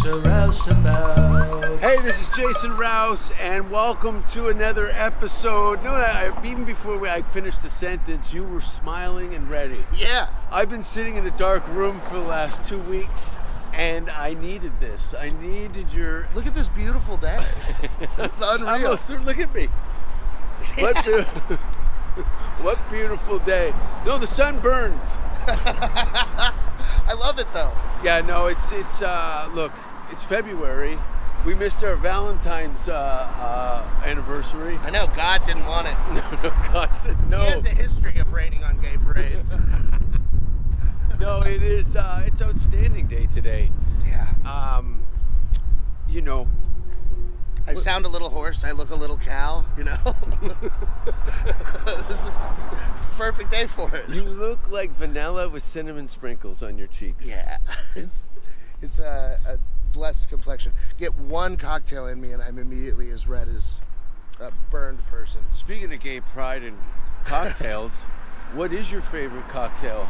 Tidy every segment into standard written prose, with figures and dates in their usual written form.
to roust about. Hey, this is Jason Rouse, and welcome to another episode. Even before I finished the sentence, you were smiling and ready. Yeah. I've been sitting in a dark room for the last 2 weeks, and I needed this. I needed your... Look at this beautiful day. That's unreal. Look at me. What beautiful day. No, the sun burns. I love it though. Yeah, no, it's look, it's February. We missed our Valentine's anniversary. I know, God didn't want it. No, God said no. He has a history of raining on gay parades. No, it's outstanding day today. Yeah. You know, I sound a little hoarse. I look a little cow, you know. It's a perfect day for it. you look like vanilla with cinnamon sprinkles on your cheeks. Yeah. It's a blessed complexion. Get one cocktail in me and I'm immediately as red as a burned person. Speaking of gay pride and cocktails, what is your favorite cocktail?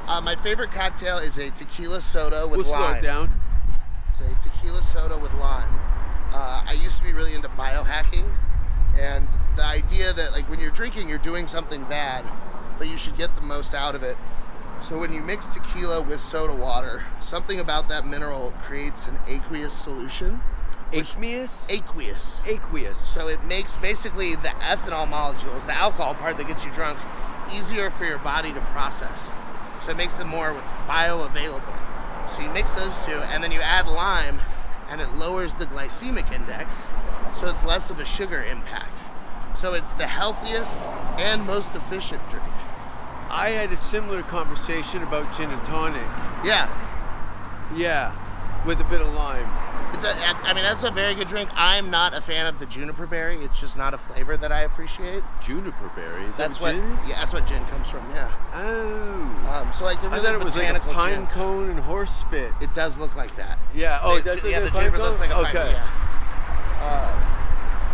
My favorite cocktail is a tequila soda with We'll lime. slow it down. It's a tequila soda with lime. I used to be really into biohacking, and the idea that like when you're drinking, you're doing something bad, but you should get the most out of it. So when you mix tequila with soda water, something about that mineral creates an aqueous solution. Aqueous? Aqueous. Aqueous. So it makes basically the ethanol molecules, the alcohol part that gets you drunk, easier for your body to process. So it makes them more what's bioavailable. So you mix those two, and then you add lime, and it lowers the glycemic index, so it's less of a sugar impact. So it's the healthiest and most efficient drink. I had a similar conversation about gin and tonic. Yeah, Yeah, with a bit of lime. that's a very good drink. I'm not a fan of the juniper berry. It's just not a flavor that I appreciate. Juniper berry? Is That's that what. gin is? Yeah, that's what gin comes from. Yeah. Oh. So like the I really thought it was like a botanical pine gin. cone and horse spit. It does look like that. Yeah. Oh, it does. Yeah, look the like a pine juniper cone? looks like a pine Okay. cone.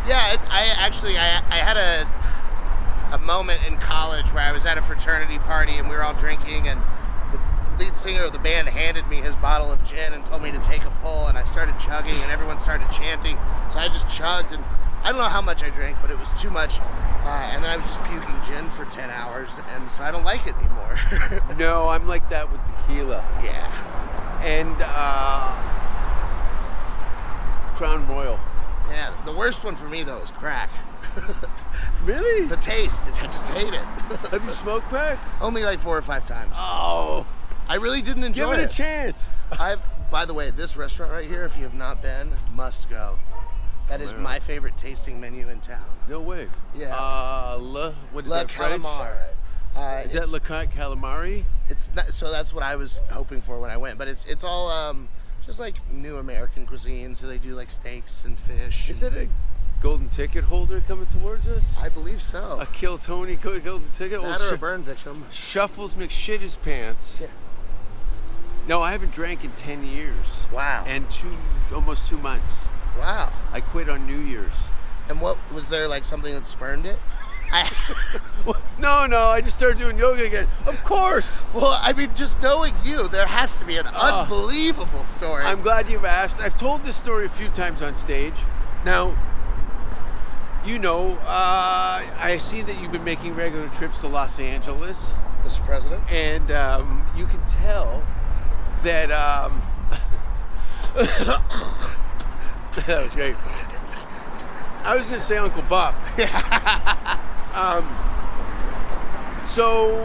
Yeah. I had a moment in college where I was at a fraternity party and we were all drinking, and the lead singer of the band handed me his bottle of gin and told me to take a pull, and I started chugging and everyone started chanting, so I just chugged, and I don't know how much I drank, but it was too much, and then I was just puking gin for 10 hours, and so I don't like it anymore. No, I'm like that with tequila. Yeah. And Crown Royal. Yeah, the worst one for me though is crack. Really? The taste, I just hate it. Have you smoked crack? Only like 4 or 5 times. Oh. I really didn't enjoy Give it a chance. By the way, this restaurant right here, if you have not been, must go. That is my favorite tasting menu in town. No way. Yeah. What is Le that, French? Calamar. Is that Le Calamari? It's not, so that's what I was hoping for when I went, but it's all just like new American cuisine. So they do like steaks and fish. Is that a golden ticket holder coming towards us? I believe so. A Kill Tony golden ticket? That or a burn victim. Shuffles McShit his pants. Yeah. No, I haven't drank in 10 years. Wow. And almost 2 months. Wow. I quit on New Year's. And what was there, like something that spurned it? No, I just started doing yoga again. Of course. Well, I mean, just knowing you, there has to be an unbelievable story. I'm glad you've asked. I've told this story a few times on stage. Now, you know, I see that you've been making regular trips to Los Angeles. Mr. President? And you can tell that... that was great. I was going to say Uncle Buck. So,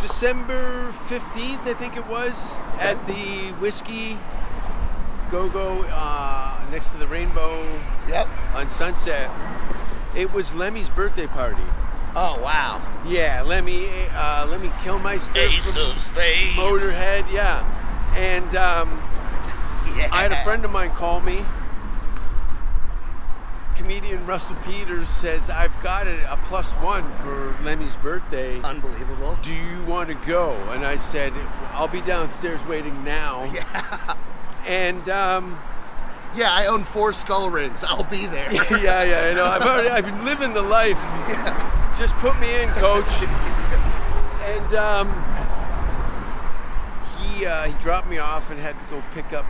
December 15th, I think it was, at the Whiskey Go-Go next to the Rainbow on Sunset. It was Lemmy's birthday party. Oh, wow. Yeah, Lemmy Kilmeister Ace from of Spades. Motorhead, yeah. And I had a friend of mine call me. Comedian Russell Peters says, I've got a +1 for Lemmy's birthday. Unbelievable. Do you want to go? And I said, I'll be downstairs waiting now. Yeah. And yeah, I own 4 skull rings. I'll be there. yeah, I know. I've been living the life. Yeah. Just put me in, coach. And he dropped me off and had to go pick up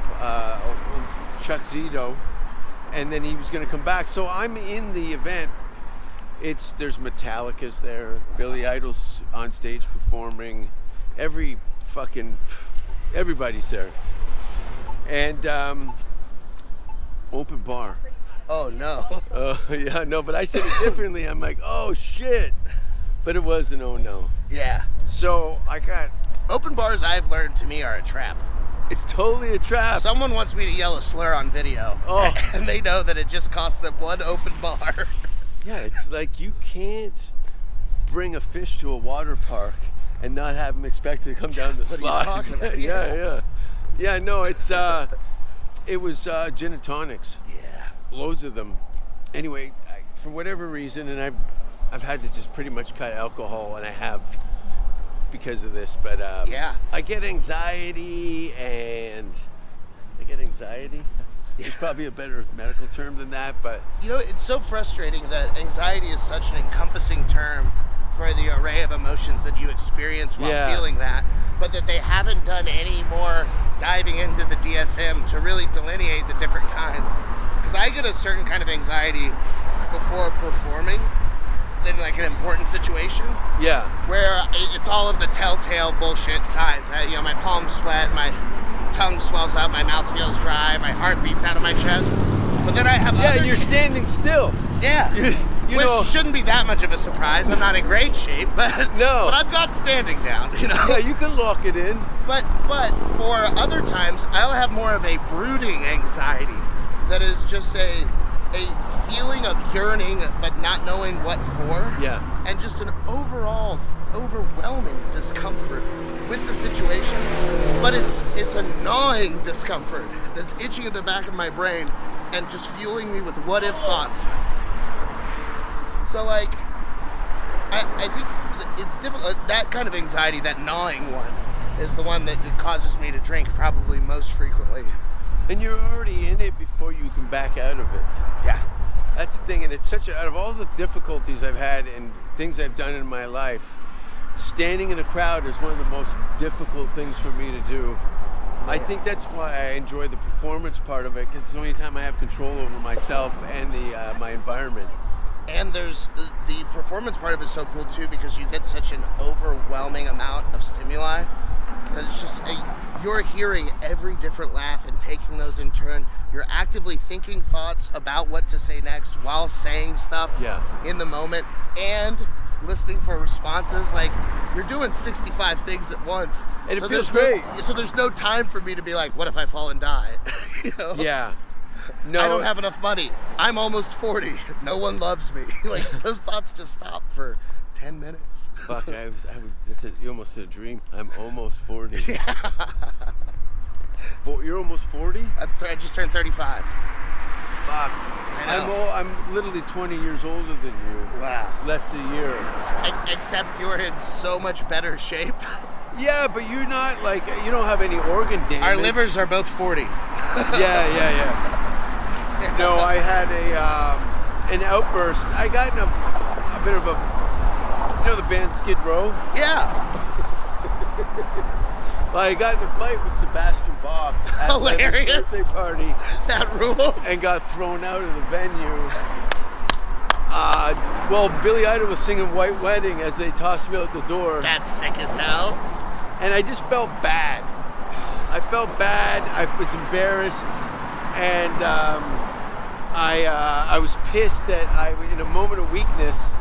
Chuck Zito, and then he was going to come back. So I'm in the event. There's Metallica's there, Billy Idol's on stage performing, everybody's there, and open bar. Oh no. Yeah, no, but I said it differently. I'm like, oh shit, but it was an oh no. Yeah. So I got open bars. I've learned to me are a trap. It's totally a trap. Someone wants me to yell a slur on video, and they know that it just cost them one open bar. Yeah, it's like you can't bring a fish to a water park and not have him expect to come down the slide. What are you talking about? Yeah, no, it was gin and tonics. Yeah. Loads of them. Anyway, for whatever reason, and I've had to just pretty much cut alcohol, and I have because of this, but I get anxiety. There's probably a better medical term than that, but... it's so frustrating that anxiety is such an encompassing term for the array of emotions that you experience while feeling that, but that they haven't done any more diving into the DSM to really delineate the different kinds. Because I get a certain kind of anxiety before performing in like an important situation. Yeah. Where it's all of the telltale bullshit signs. My palms sweat, my tongue swells up, my mouth feels dry, my heart beats out of my chest. But then I have and you're standing still. Yeah. Which shouldn't be that much of a surprise. I'm not in great shape, but no. But I've got standing down, Yeah, you can lock it in. But for other times, I'll have more of a brooding anxiety that is just a feeling of yearning but not knowing what for. Yeah. And just an overall overwhelming discomfort with the situation, but it's a gnawing discomfort that's itching at the back of my brain and just fueling me with what if thoughts. So like I think it's difficult. That kind of anxiety, that gnawing one, is the one that causes me to drink probably most frequently. And you're already in it before you can back out of it. Yeah. That's the thing, and it's out of all the difficulties I've had and things I've done in my life, standing in a crowd is one of the most difficult things for me to do. I think that's why I enjoy the performance part of it, because it's the only time I have control over myself and my environment. And there's the performance part of it is so cool too, because you get such an overwhelming amount of stimuli. It's just you're hearing every different laugh and taking those in turn. You're actively thinking thoughts about what to say next while saying stuff in the moment, and listening for responses. Like, you're doing 65 things at once, and it feels great. So there's no time for me to be like, what if I fall and die? Yeah. No, I don't have enough money. I'm almost 40. No one loves me. Like, those thoughts just stop for 10 minutes. Fuck, you almost said a dream. I'm almost 40. Yeah. You're almost 40? I just turned 35. Fuck. I'm literally 20 years older than you. Wow. Less a year. Except you're in so much better shape. Yeah, but you're not like, you don't have any organ damage. Our livers are both 40. Yeah. No, I had an outburst. I got in a bit of the band Skid Row? Yeah. Well, I got in a fight with Sebastian Bach at Hilarious. Levin's birthday party. That rules. And got thrown out of the venue. Billy Idol was singing White Wedding as they tossed me out the door. That's sick as hell. And I just felt bad. I was embarrassed, and I was pissed that in a moment of weakness,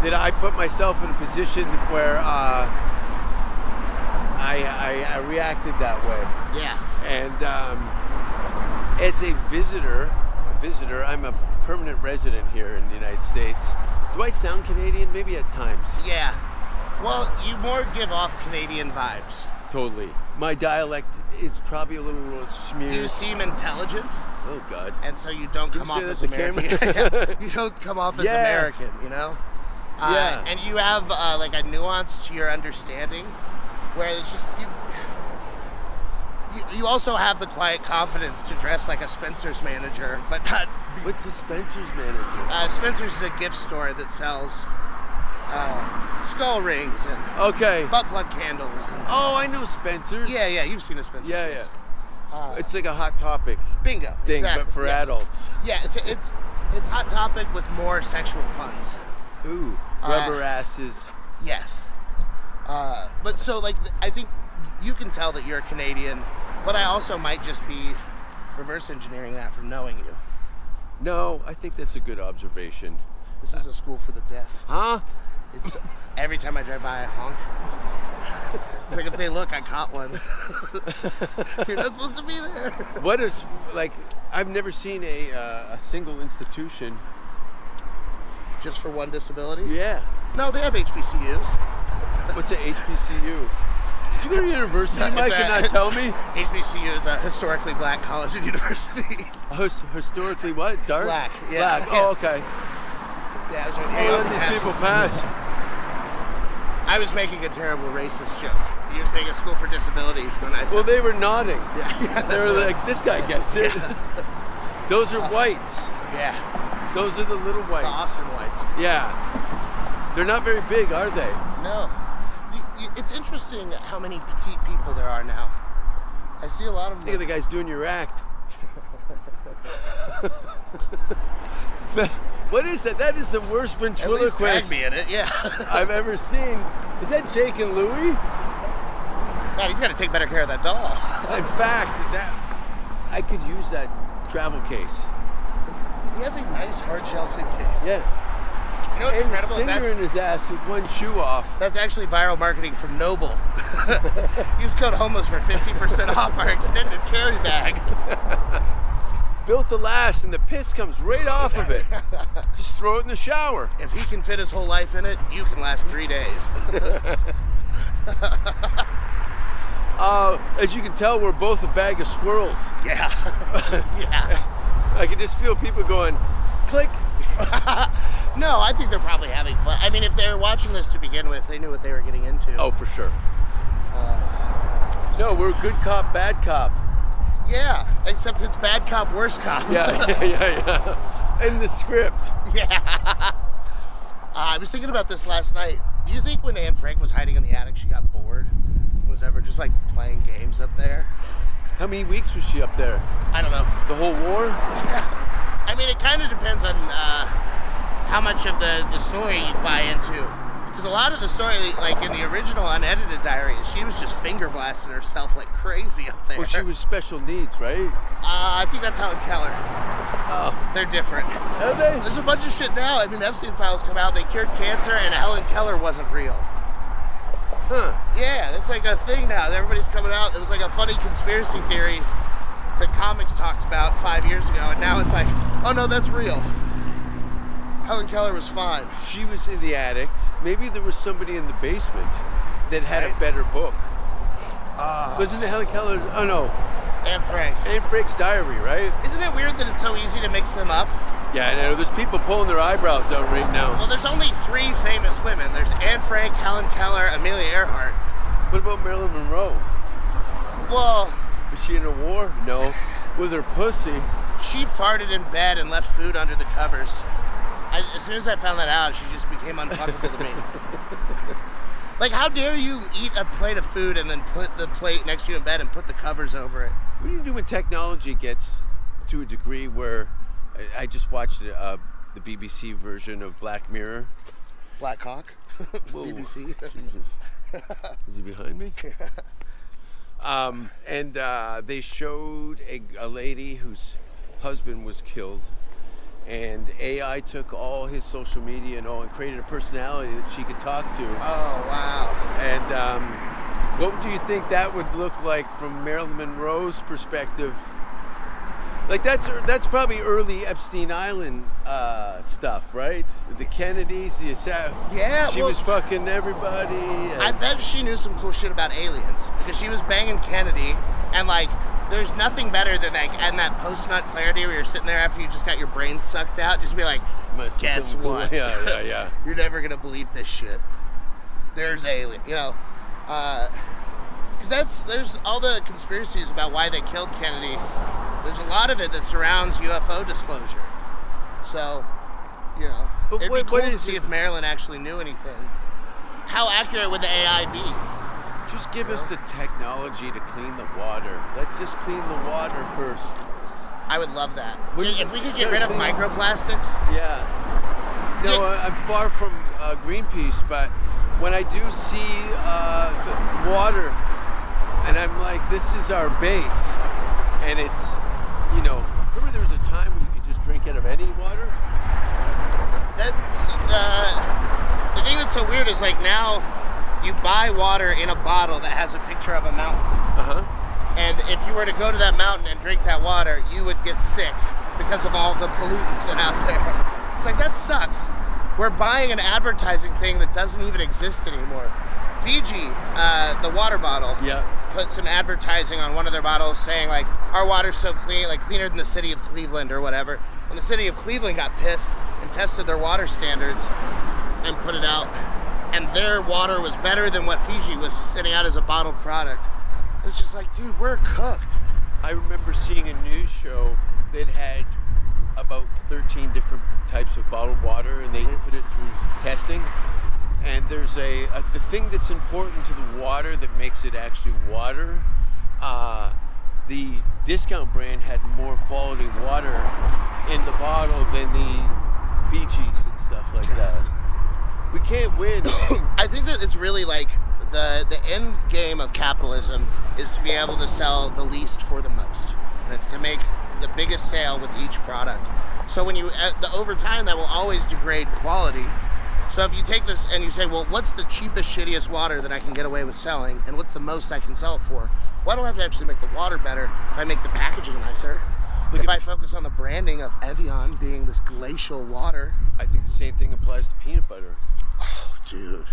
that I put myself in a position where I reacted that way. Yeah. And as a visitor, I'm a permanent resident here in the United States. Do I sound Canadian? Maybe at times. Yeah. Well, you more give off Canadian vibes. Totally. My dialect is probably a little smeared. You seem intelligent. Oh, God. And so you don't come off as American. You don't come off as American, you know? Yeah. And you have like a nuance to your understanding where it's just you also have the quiet confidence to dress like a Spencer's manager, but not. What's a Spencer's manager? Spencer's is a gift store that sells skull rings and butt plug candles. And, I know Spencer's. Yeah, you've seen a Spencer's. Yeah. It's like a Hot Topic bingo thing, exactly. but for adults. Yeah, it's Hot Topic with more sexual puns. Ooh, rubber asses. Yes. But so like I think you can tell that you're a Canadian, but I also might just be reverse engineering that from knowing you. No, I think that's a good observation. This is a school for the deaf. Huh? It's every time I drive by, I honk. It's like if they look, I caught one. You're not supposed to be there. What is like? I've never seen a single institution just for one disability. Yeah. No, they have HBCUs. What's an HBCU? Did you go to university, Mike, and not tell me? HBCU is a historically black college and university. Historically what? Dark? Black, yeah. Black, oh, okay. Yeah, I was going to let these people pass. I was making a terrible racist joke. You were saying a school for disabilities, and then I said... Well, they were nodding. Yeah. They were like, this guy gets it. Yeah. Those are whites. Yeah. Those are the little whites. The Austin whites. Yeah. They're not very big, are they? No. It's interesting how many petite people there are now. I see a lot of them. Look at the guys doing your act. What is that? That is the worst ventriloquist At least tag me in it, yeah. I've ever seen. Is that Jake and Louie? God, he's got to take better care of that doll. In fact, I could use that travel case. He has a nice hard shell suitcase. Yeah. You know what's incredible? His finger in his ass with one shoe off. That's actually viral marketing from Noble. Use code HOMOS for 50% off our extended carry bag. Built to last, and the piss comes right off of it. Just throw it in the shower. If he can fit his whole life in it, you can last 3 days. As you can tell, we're both a bag of squirrels. Yeah. Yeah. I can just feel people going, click. No, I think they're probably having fun. I mean, if they were watching this to begin with, they knew what they were getting into. Oh, for sure. No, we're good cop, bad cop. Yeah, except it's bad cop, worse cop. Yeah. In the script. Yeah. I was thinking about this last night. Do you think when Anne Frank was hiding in the attic, she got bored? Was ever just like playing games up there? How many weeks was she up there? I don't know. The whole war? Yeah. I mean, it kind of depends on how much of the story you buy into. Because a lot of the story, like in the original unedited diaries, she was just finger blasting herself like crazy up there. Well, she was special needs, right? I think that's Helen Keller. Oh. They're different. Are they? There's a bunch of shit now. I mean, Epstein files come out. They cured cancer, and Helen Keller wasn't real. Huh. Yeah, it's like a thing now. Everybody's coming out. It was like a funny conspiracy theory that comics talked about 5 years ago, and now it's like, oh no, that's real. Helen Keller was fine. She was in the attic. Maybe there was somebody in the basement that had a better book. Wasn't it Helen Keller? Oh no. Anne Frank. Anne Frank's diary, right? Isn't it weird that it's so easy to mix them up? Yeah, I know. There's people pulling their eyebrows out right now. Well, there's only 3 famous women. There's Anne Frank, Helen Keller, Amelia Earhart. What about Marilyn Monroe? Well... Was she in a war? No. With her pussy. She farted in bed and left food under the covers. As soon as I found that out, she just became unfuckable to me. Like, how dare you eat a plate of food and then put the plate next to you in bed and put the covers over it? What do you do when technology gets to a degree where... I just watched the BBC version of Black Mirror. Black Cock? BBC? Jesus. Is he behind me? And they showed a lady whose husband was killed, and AI took all his social media and created a personality that she could talk to. Oh, wow. And what do you think that would look like from Marilyn Monroe's perspective? Like that's probably early Epstein Island stuff, right? The Kennedys, yeah, she was fucking everybody. I bet she knew some cool shit about aliens because she was banging Kennedy, and like, there's nothing better than like in that post-nut clarity where you're sitting there after you just got your brain sucked out, just be like, guess what? Cool. Yeah. You're never gonna believe this shit. There's alien, because there's all the conspiracies about why they killed Kennedy. There's a lot of it that surrounds UFO disclosure. So, But It'd be what cool to is see it? if Marilyn actually knew anything. How accurate would the AI be? Just give us the technology to clean the water. Let's just clean the water first. I would love that. Wouldn't- If we could get rid of microplastics, Yeah. No, I'm far from Greenpeace, but when I do see the water, and I'm like, this is our base, and it's, remember there was a time when you could just drink out of any water? the thing that's so weird is like now you buy water in a bottle that has a picture of a mountain. And if you were to go to that mountain and drink that water, you would get sick because of all the pollutants out there. It's like, that sucks. We're buying an advertising thing that doesn't even exist anymore. Fiji, the water bottle, put some advertising on one of their bottles saying like, our water's so clean, like cleaner than the city of Cleveland or whatever. And the city of Cleveland got pissed and tested their water standards and put it out. And their water was better than what Fiji was sending out as a bottled product. It's just like, dude, we're cooked. I remember seeing a news show that had about 13 different types of bottled water, and they put it through testing. And there's the thing that's important to the water that makes it actually water. The discount brand had more quality water in the bottle than the Fijis and stuff like that. We can't win. I think that it's really like the end game of capitalism is to be able to sell the least for the most, and it's to make the biggest sale with each product. So when you over time, that will always degrade quality. So if you take this and you say, well, what's the cheapest, shittiest water that I can get away with selling, and what's the most I can sell it for? Well, I don't have to actually make the water better if I make the packaging nicer. If I focus on the branding of Evian being this glacial water. I think the same thing applies to peanut butter. Oh, dude.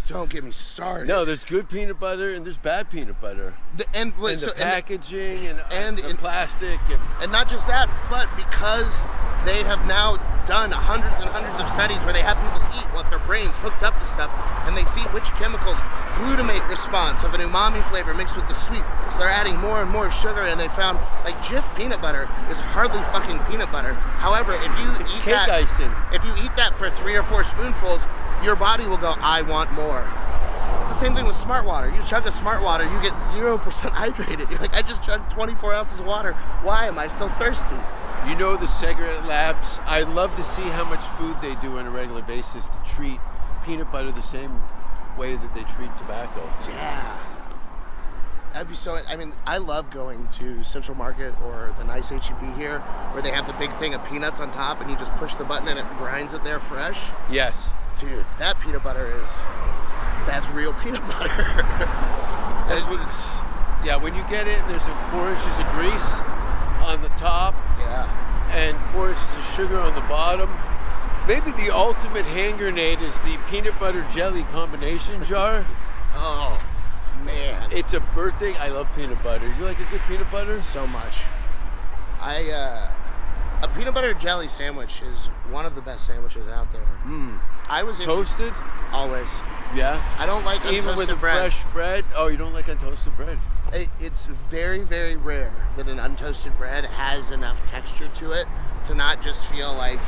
Don't get me started. No, there's good peanut butter and there's bad peanut butter. The packaging and and plastic and not just that, but because they have now done hundreds and hundreds of studies where they have people eat with their brains hooked up to stuff, and they see which chemicals, glutamate response of an umami flavor mixed with the sweet, so they're adding more and more sugar, and they found like Jif peanut butter is hardly fucking peanut butter. However, if you eat cake that, icing. if you eat that for 3 or 4 spoonfuls, your body will go, I want more. It's the same thing with smart water. You chug a smart water, you get 0% hydrated. You're like, I just chugged 24 ounces of water. Why am I still thirsty? You know, the cigarette labs, I love to see how much food they do on a regular basis to treat peanut butter the same way that they treat tobacco. Yeah. That'd be so, I mean, I love going to Central Market or the nice H-E-B here, where they have the big thing of peanuts on top and you just push the button and it grinds it there fresh. Yes. Dude, that peanut butter that's real peanut butter. That's what it's, yeah, when you get it, there's 4 inches of grease on the top. Yeah. And 4 inches of sugar on the bottom. Maybe the ultimate hand grenade is the peanut butter jelly combination jar. Oh, man. It's a birthday. I love peanut butter. You like a good peanut butter? So much. A peanut butter jelly sandwich is one of the best sandwiches out there. I was toasted? Always. Yeah. I don't like untoasted even with bread. Fresh bread. Oh, you don't like untoasted bread? It's very, very rare that an untoasted bread has enough texture to it to not just feel like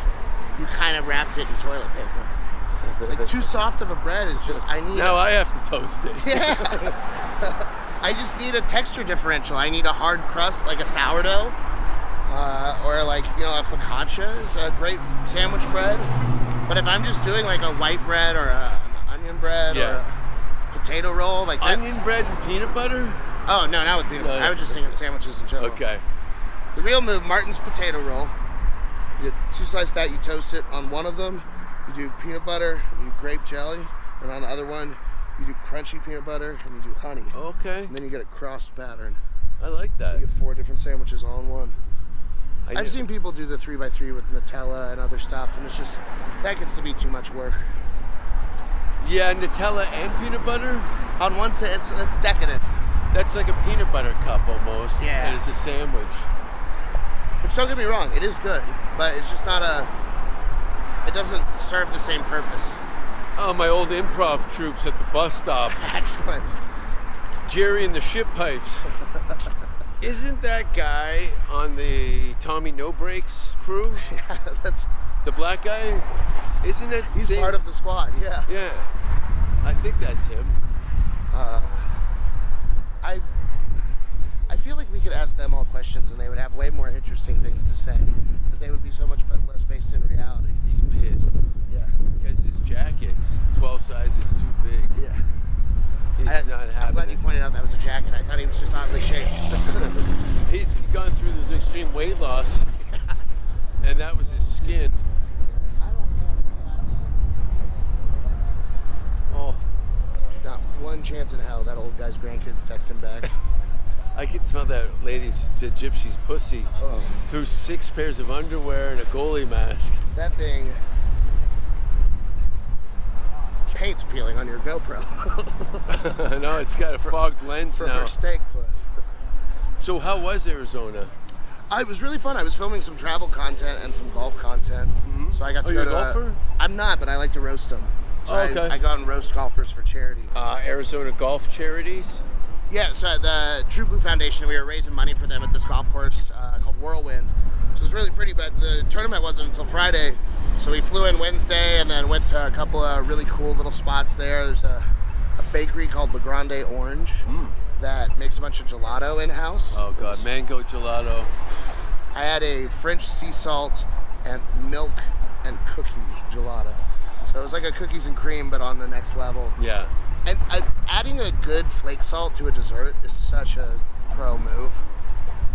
you kind of wrapped it in toilet paper. Like, too soft of a bread is just, I have to toast it. Yeah. I just need a texture differential. I need a hard crust, like a sourdough, or like, a focaccia is a great sandwich bread. But if I'm just doing like a white bread or an onion bread or a potato roll, like that. Onion bread and peanut butter? Oh, no, not with peanut butter. I was just thinking sandwiches in general. Okay. The real move, Martin's potato roll. You get 2 slices of that, you toast it. On one of them, you do peanut butter, you do grape jelly, and on the other one, you do crunchy peanut butter, and you do honey. Okay. And then you get a cross pattern. I like that. You get 4 different sandwiches all in one. I've seen people do the 3x3 with Nutella and other stuff, and it's just, that gets to be too much work. Yeah, Nutella and peanut butter? On one side, it's decadent. That's like a peanut butter cup almost. Yeah. And it's a sandwich. Which, don't get me wrong, it is good, but it's just not it doesn't serve the same purpose. Oh, my old improv troops at the bus stop. Excellent. Jerry and the Ship Pipes. Isn't that guy on the Tommy No Brakes crew? Yeah, The black guy, isn't it? He's part of the squad, yeah. Yeah, I think that's him. I feel like we could ask them all questions and they would have way more interesting things to say because they would be so much less based in reality. He's pissed. Yeah. Because his jacket's 12 sizes too big. Yeah. He's not having I'm glad it. you pointed out that was a jacket. I thought he was just oddly shaped. He's gone through this extreme weight loss, and that was his skin. Oh. Not one chance in hell that old guy's grandkids text him back. I could smell that gypsy's pussy through 6 pairs of underwear and a goalie mask. That thing, paint's peeling on your GoPro. No, it's got a fogged lens for now. her steak puss. So how was Arizona? It was really fun. I was filming some travel content and some golf content. Mm-hmm. So I got to go to a golfer? I'm not, but I like to roast them. So okay. I go out and roast golfers for charity. Arizona golf charities? Yeah, so the True Blue Foundation, we were raising money for them at this golf course called Whirlwind. So it was really pretty, but the tournament wasn't until Friday. So we flew in Wednesday and then went to a couple of really cool little spots there. There's a bakery called Le Grande Orange that makes a bunch of gelato in-house. Oh God, mango gelato. I had a French sea salt and milk and cookie gelato. So it was like a cookies and cream, but on the next level. Yeah. And adding a good flake salt to a dessert is such a pro move.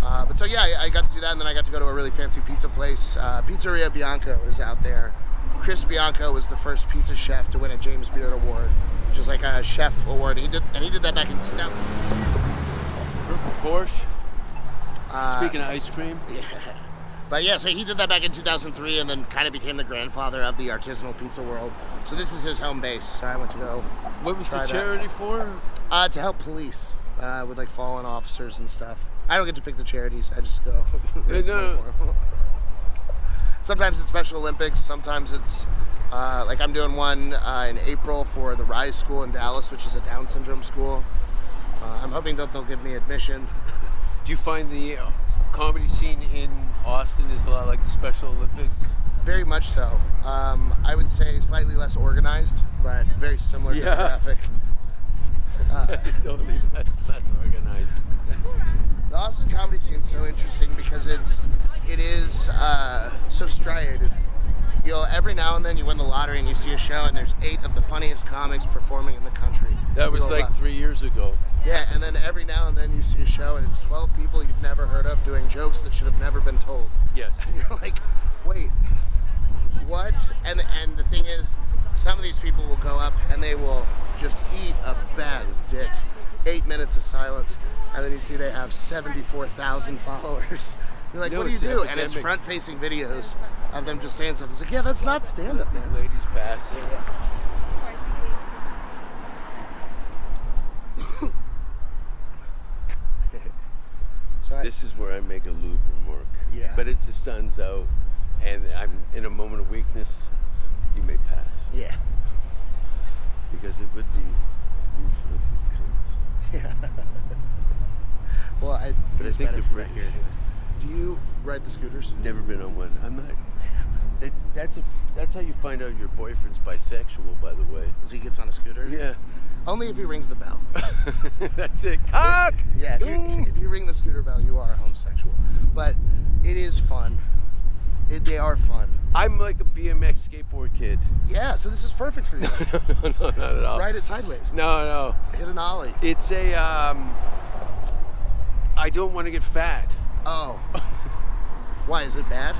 But so yeah, I got to do that, and then I got to go to a really fancy pizza place. Pizzeria Bianca is out there. Chris Bianca was the first pizza chef to win a James Beard Award, which is like a chef award. He did that back in 2000. Porsche. Speaking of ice cream. Yeah. But yeah, so he did that back in 2003 and then kind of became the grandfather of the artisanal pizza world. So this is his home base. So I went to go. What was the charity for? To help police with like fallen officers and stuff. I don't get to pick the charities. I just go. No. Sometimes it's Special Olympics. Sometimes it's like I'm doing one in April for the Rise School in Dallas, which is a Down syndrome school. I'm hoping that they'll give me admission. Do you find the comedy scene in Austin is a lot like the Special Olympics? Very much so. I would say slightly less organized, but very similar demographic. Totally less organized. The Austin comedy scene is so interesting because it is so striated. Every now and then you win the lottery and you see a show and there's 8 of the funniest comics performing in the country. That was like 3 years ago. Yeah, and then every now and then you see a show and it's 12 people you've never heard of doing jokes that should have never been told. Yes. And you're like, wait, what? And the thing is, some of these people will go up and they will just eat a bag of dicks. 8 minutes of silence, and then you see they have 74,000 followers. You're like, what do you do? Epidemic. And it's front-facing videos of them just saying stuff. It's like, yeah, that's not stand-up, man. Ladies pass. So this is where I make a loop and work. Yeah. But the sun's out, and I'm in a moment of weakness. You may pass. Yeah. Because it would be you flipping cunts. Yeah. Well, I think they're right here. British. Do you ride the scooters? Never been on one. I'm not. That's how you find out your boyfriend's bisexual, by the way. As he gets on a scooter? Yeah. Only if he rings the bell. That's it. Cock! Yeah, if you ring the scooter bell, you are homosexual. But it is fun. They are fun. I'm like a BMX skateboard kid. Yeah, so this is perfect for you. No, not at all. Ride it sideways. No. Hit an ollie. It's a, I don't want to get fat. Oh. Why, is it bad?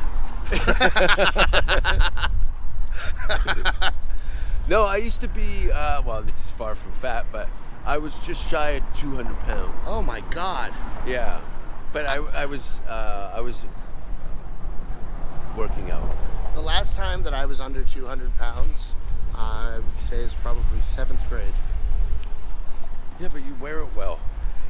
No, I used to be, well, this is far from fat, but I was just shy of 200 pounds. Oh my God. Yeah, but I was working out. The last time that I was under 200 pounds, I would say is probably 7th grade. Yeah, but you wear it well.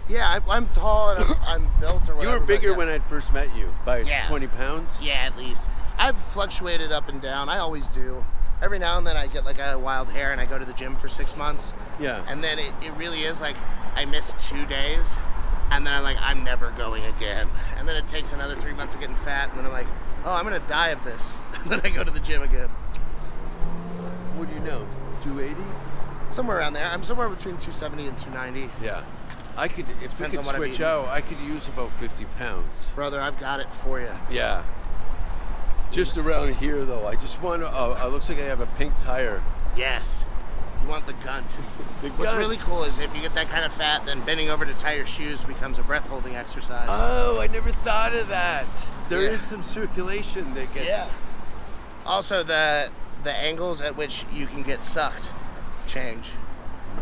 Yeah, I'm tall and I'm built or whatever. You were bigger yeah. when I first met you, by 20 pounds? Yeah, at least. I've fluctuated up and down. I always do. Every now and then I get like a wild hair and I go to the gym for 6 months. Yeah. And then it really is like I miss 2 days and then I'm like, I'm never going again. And then it takes another 3 months of getting fat and then I'm like, oh, I'm going to die of this. and then I go to the gym again. What do you know? 280? Somewhere around there. I'm somewhere between 270 and 290. Yeah. I could, if we Depends could on what I'm switch eating. out, I could use about 50 pounds. Brother, I've got it for you. Yeah. Just around here, though. I just want to, it looks like I have a pink tire. Yes. You want the gunt. The What's gunt. really cool is if you get that kind of fat, then bending over to tie your shoes becomes a breath-holding exercise. Oh, I never thought of that. There Yeah. is some circulation that gets... Yeah. Also, the angles at which you can get sucked change.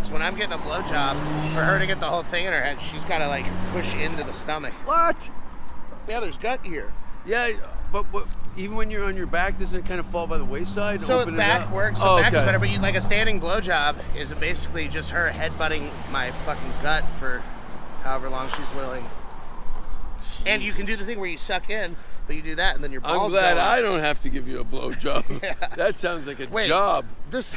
So when I'm getting a blowjob, for her to get the whole thing in her head, she's got to like push into the stomach. What? Yeah, there's gut here. Yeah, but even when you're on your back, doesn't it kind of fall by the wayside? So Open back it up? works. So back is better, but like a standing blowjob is basically just her headbutting my fucking gut for however long she's willing. And you can do the thing where you suck in, but you do that, and then your balls I'm glad go up. I don't have to give you a blowjob. Yeah. That sounds like a Wait. job. This,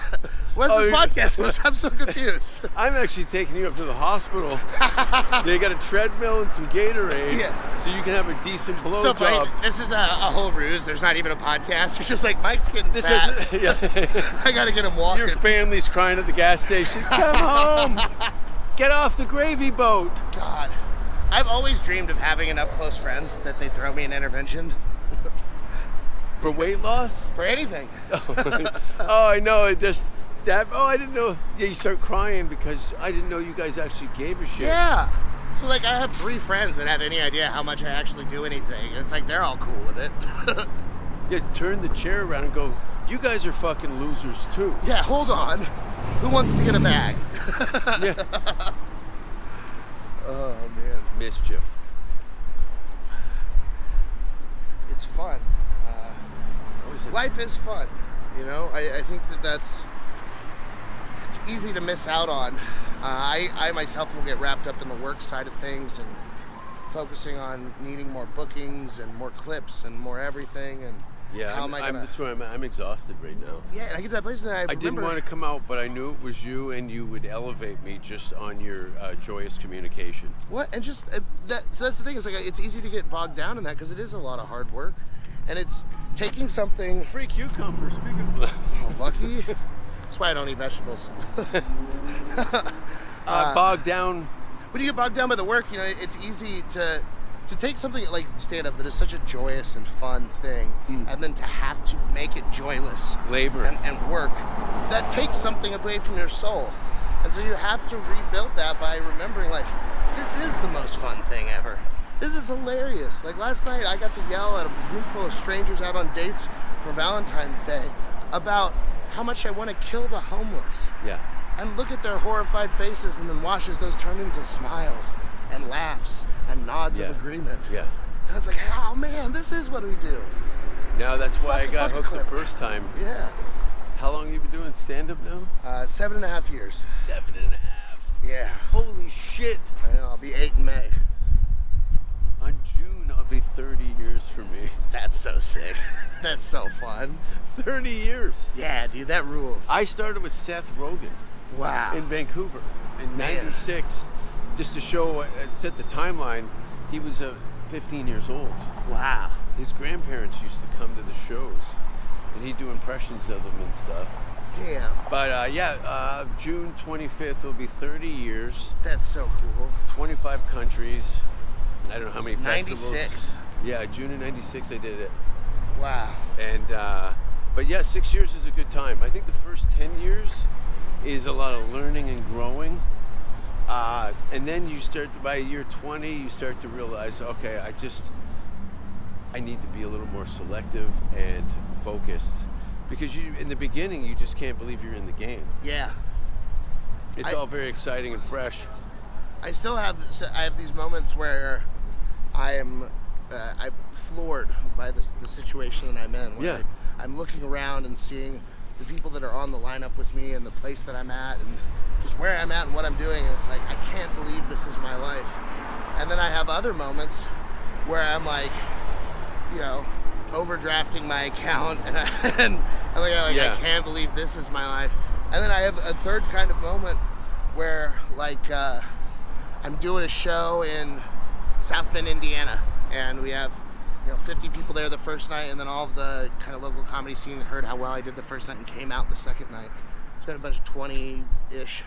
what's Oh, this you're- podcast was? I'm so confused. I'm actually taking you up to the hospital. They got a treadmill and some Gatorade, Yeah. so you can have a decent So funny. blowjob. This is a whole ruse. There's not even a podcast. It's just like Mike's getting This fat. is, yeah. I gotta get him walking. Your family's crying at the gas station. Come home. Get off the gravy boat. God, I've always dreamed of having enough close friends that they throw me an intervention For weight loss? for anything. Oh, I know. It just that. Oh, I didn't know. Yeah, you start crying because I didn't know you guys actually gave a shit. Yeah. So like, I have 3 friends that have any idea how much I actually do anything. And it's like they're all cool with it. Yeah. Turn the chair around and go. You guys are fucking losers too. Yeah. Hold on. Who wants to get a bag? Yeah. Oh man, Mischief. it's fun. Life is fun, you know. I think it's easy to miss out on. I myself will get wrapped up in the work side of things and focusing on needing more bookings and more clips and more everything. And Yeah, how am I gonna? that's where I'm exhausted right now. Yeah, and I get to that place and I I didn't want to come out, but I knew it was you, and you would elevate me just on your joyous communication. What? And just so that's the thing. It's like it's easy to get bogged down in that because it is a lot of hard work, and it's taking something. Free cucumber. Speaking of, Oh, lucky. That's why I don't eat vegetables. bogged down. When you get bogged down by the work, you know, it's easy to take something like stand-up that is such a joyous and fun thing, and then to have to make it joyless Labor. and work, that takes something away from your soul. And so you have to rebuild that by remembering, like, this is the most fun thing ever. This is hilarious. Like last night, I got to yell at a room full of strangers out on dates for Valentine's Day about how much I want to kill the homeless. Yeah. And look at their horrified faces and then watch as those turn into smiles and laughs and nods Yeah. of agreement. Yeah. And it's like, oh man, this is what we do. Now that's why I Fuck- got fucking hooked the clever. first time. Yeah. How long have you been doing stand-up now? 7.5 years. 7.5. Yeah. Holy shit. I know, I'll be 8 in May. On June, I'll be 30 years for me. That's so sick. That's so fun. 30 years. Yeah, dude, that rules. I started with Seth Rogen Wow. in Vancouver in Man. 96. Just to show, set the timeline, he was 15 years old. Wow. His grandparents used to come to the shows, and he'd do impressions of them and stuff. Damn. But June 25th will be 30 years, That's so cool. 25 countries. I don't know how many 96. festivals. Yeah, June of 96 I did it. Wow. And, but yeah, 6 years is a good time. I think the first 10 years is a lot of learning and growing. And then you start, by year 20, you start to realize, okay, I need to be a little more selective and focused. Because in the beginning, you just can't believe you're in the game. Yeah. It's all very exciting and fresh. I have these moments where I'm floored by the situation that I'm in. Where Yeah. I'm looking around and seeing the people that are on the lineup with me and the place that I'm at and just where I'm at and what I'm doing. And it's like, I can't believe this is my life. And then I have other moments where I'm like, you know, overdrafting my account and Yeah. I can't believe this is my life. And then I have a third kind of moment where like I'm doing a show in South Bend, Indiana, and we have 50 people there the first night, and then all of the kind of local comedy scene heard how well I did the first night and came out the second night. So we had a bunch of 20-ish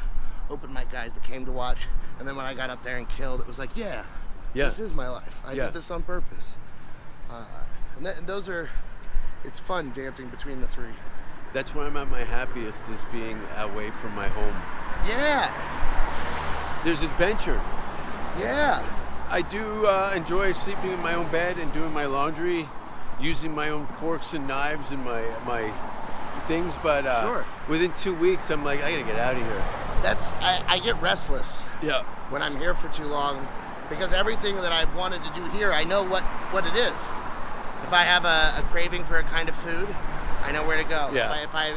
open mic guys that came to watch, and then when I got up there and killed, it was like, yeah. This is my life. I did this on purpose. And those are, it's fun dancing between the three. That's where I'm at my happiest, is being away from my home. Yeah. There's adventure. Yeah. I do enjoy sleeping in my own bed and doing my laundry, using my own forks and knives and my things, but within 2 weeks, I'm like, I gotta get out of here. I get restless when I'm here for too long, because everything that I've wanted to do here, I know what it is. If I have a craving for a kind of food, I know where to go. Yeah. If I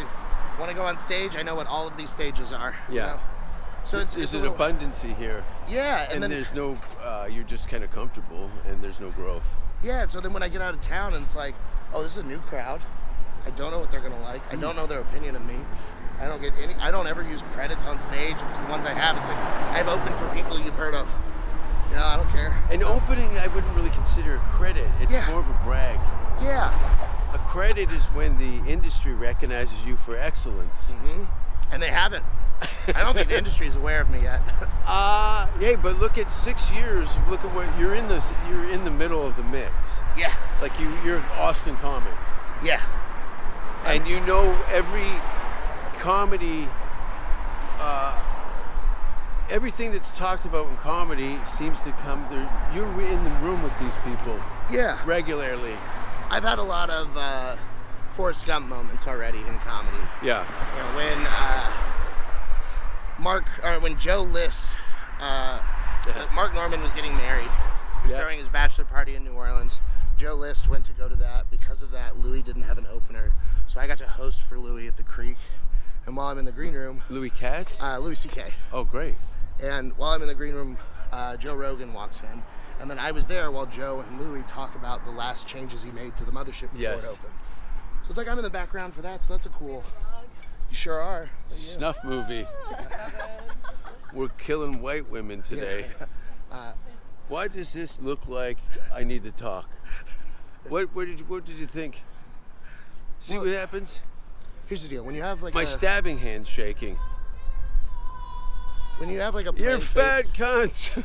want to go on stage, I know what all of these stages are. Yeah. You know? So there's an abundancy here. Yeah. And then there's no, you're just kind of comfortable, and there's no growth. Yeah, so then when I get out of town and it's like, oh, this is a new crowd. I don't know what they're going to like. I don't know their opinion of me. I don't ever use credits on stage, because the ones I have, it's like, I've opened for people you've heard of. I don't care. An opening, I wouldn't really consider a credit. It's more of a brag. Yeah. A credit is when the industry recognizes you for excellence. Mm-hmm. And they haven't. I don't think the industry is aware of me yet. Yeah, but look at 6 years. Look at what you're in the middle of the mix. Yeah. Like you're an Austin comic. Yeah. And every comedy, everything that's talked about in comedy seems to come there. You're in the room with these people. Yeah. Regularly. I've had a lot of Forrest Gump moments already in comedy. Yeah. When Joe List, Mark Norman was getting married. He was throwing his bachelor party in New Orleans. Joe List went to go to that. Because of that, Louis didn't have an opener. So I got to host for Louis at the Creek. And while I'm in the green room... Louis Katz? Louis C.K. Oh, great. And while I'm in the green room, Joe Rogan walks in. And then I was there while Joe and Louis talk about the last changes he made to the mothership before it opened. So it's like I'm in the background for that, so that's a cool... You sure are. Snuff movie. We're killing white women today. Why does this look like I need to talk? What did you think? See what happens? Here's the deal. When you have like my stabbing hand's shaking. When you have like a plain You're fat cunts.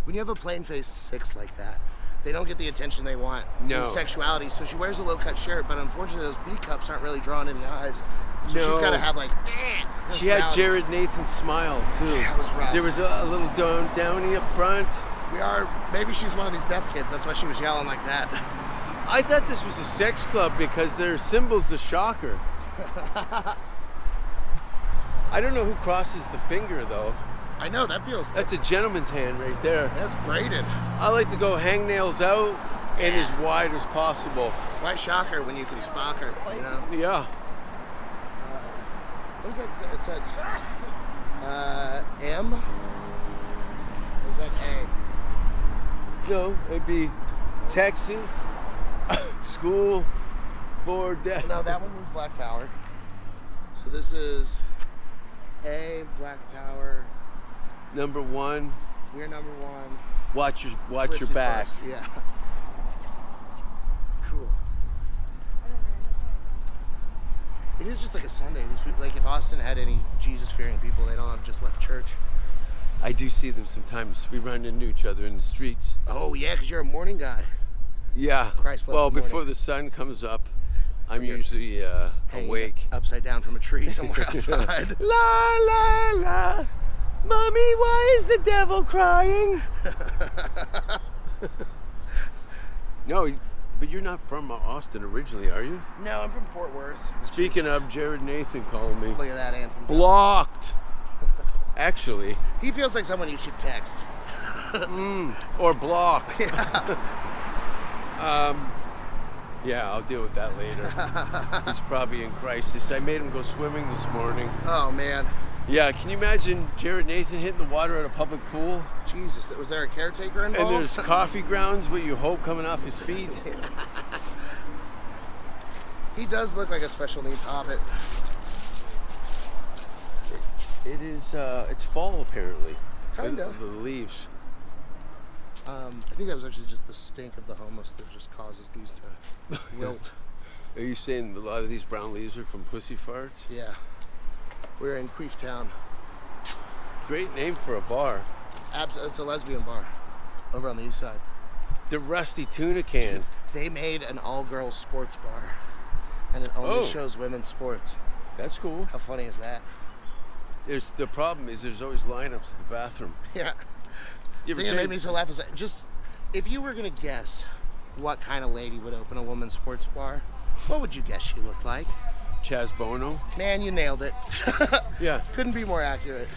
When you have a plain-faced six like that, they don't get the attention they want. No. With sexuality. So she wears a low-cut shirt, but unfortunately those B cups aren't really drawing any eyes. So she's got to have like. She had Jared Nathan's smile too. Yeah, it was rough. There was a little downy up front. Maybe she's one of these deaf kids. That's why she was yelling like that. I thought this was a sex club because their symbol's a shocker. I don't know who crosses the finger though. I know, that feels... That's a gentleman's hand right there. That's braided. I like to go hangnails out and as wide as possible. Why shock her when you can spock her, you know? Yeah. What does that say? It says M? Or is that A? No, it'd be Texas, school for death. No, that one was Black Power. So this is A, Black Power. Number one. We're number one. Watch your Twisted back. Bus. Yeah. Cool. It is just like a Sunday. These people, like if Austin had any Jesus-fearing people, they'd all have just left church. I do see them sometimes. We run into each other in the streets. Oh yeah, because you're a morning guy. Yeah. Christ loves the morning. Before the sun comes up, I'm usually awake. Upside down from a tree somewhere outside. La la la. Mommy, why is the devil crying? No, but you're not from Austin originally, are you? No, I'm from Fort Worth. Speaking of, Jared Nathan called me. Look at that handsome guy. Blocked. Actually. He feels like someone you should text. Or block. Yeah. Yeah, I'll deal with that later. He's probably in crisis. I made him go swimming this morning. Oh, man. Yeah, can you imagine Jared Nathan hitting the water at a public pool? Jesus, was there a caretaker involved? And there's coffee grounds, what you hope, coming off his feet. He does look like a special needs hobbit. It is, it's fall apparently. Kind of. The leaves. I think that was actually just the stink of the homeless that just causes these to wilt. Are you saying a lot of these brown leaves are from pussy farts? Yeah. We're in Queef Town. Great name for a bar. It's a lesbian bar over on the east side. The Rusty Tuna Can. They made an all-girls sports bar, and it only shows women's sports. That's cool. How funny is that? The problem is there's always lineups at the bathroom. Yeah. The thing that made me so laugh is that just, if you were going to guess what kind of lady would open a women's sports bar, what would you guess she looked like? Chaz Bono. Man, you nailed it. Yeah. Couldn't be more accurate.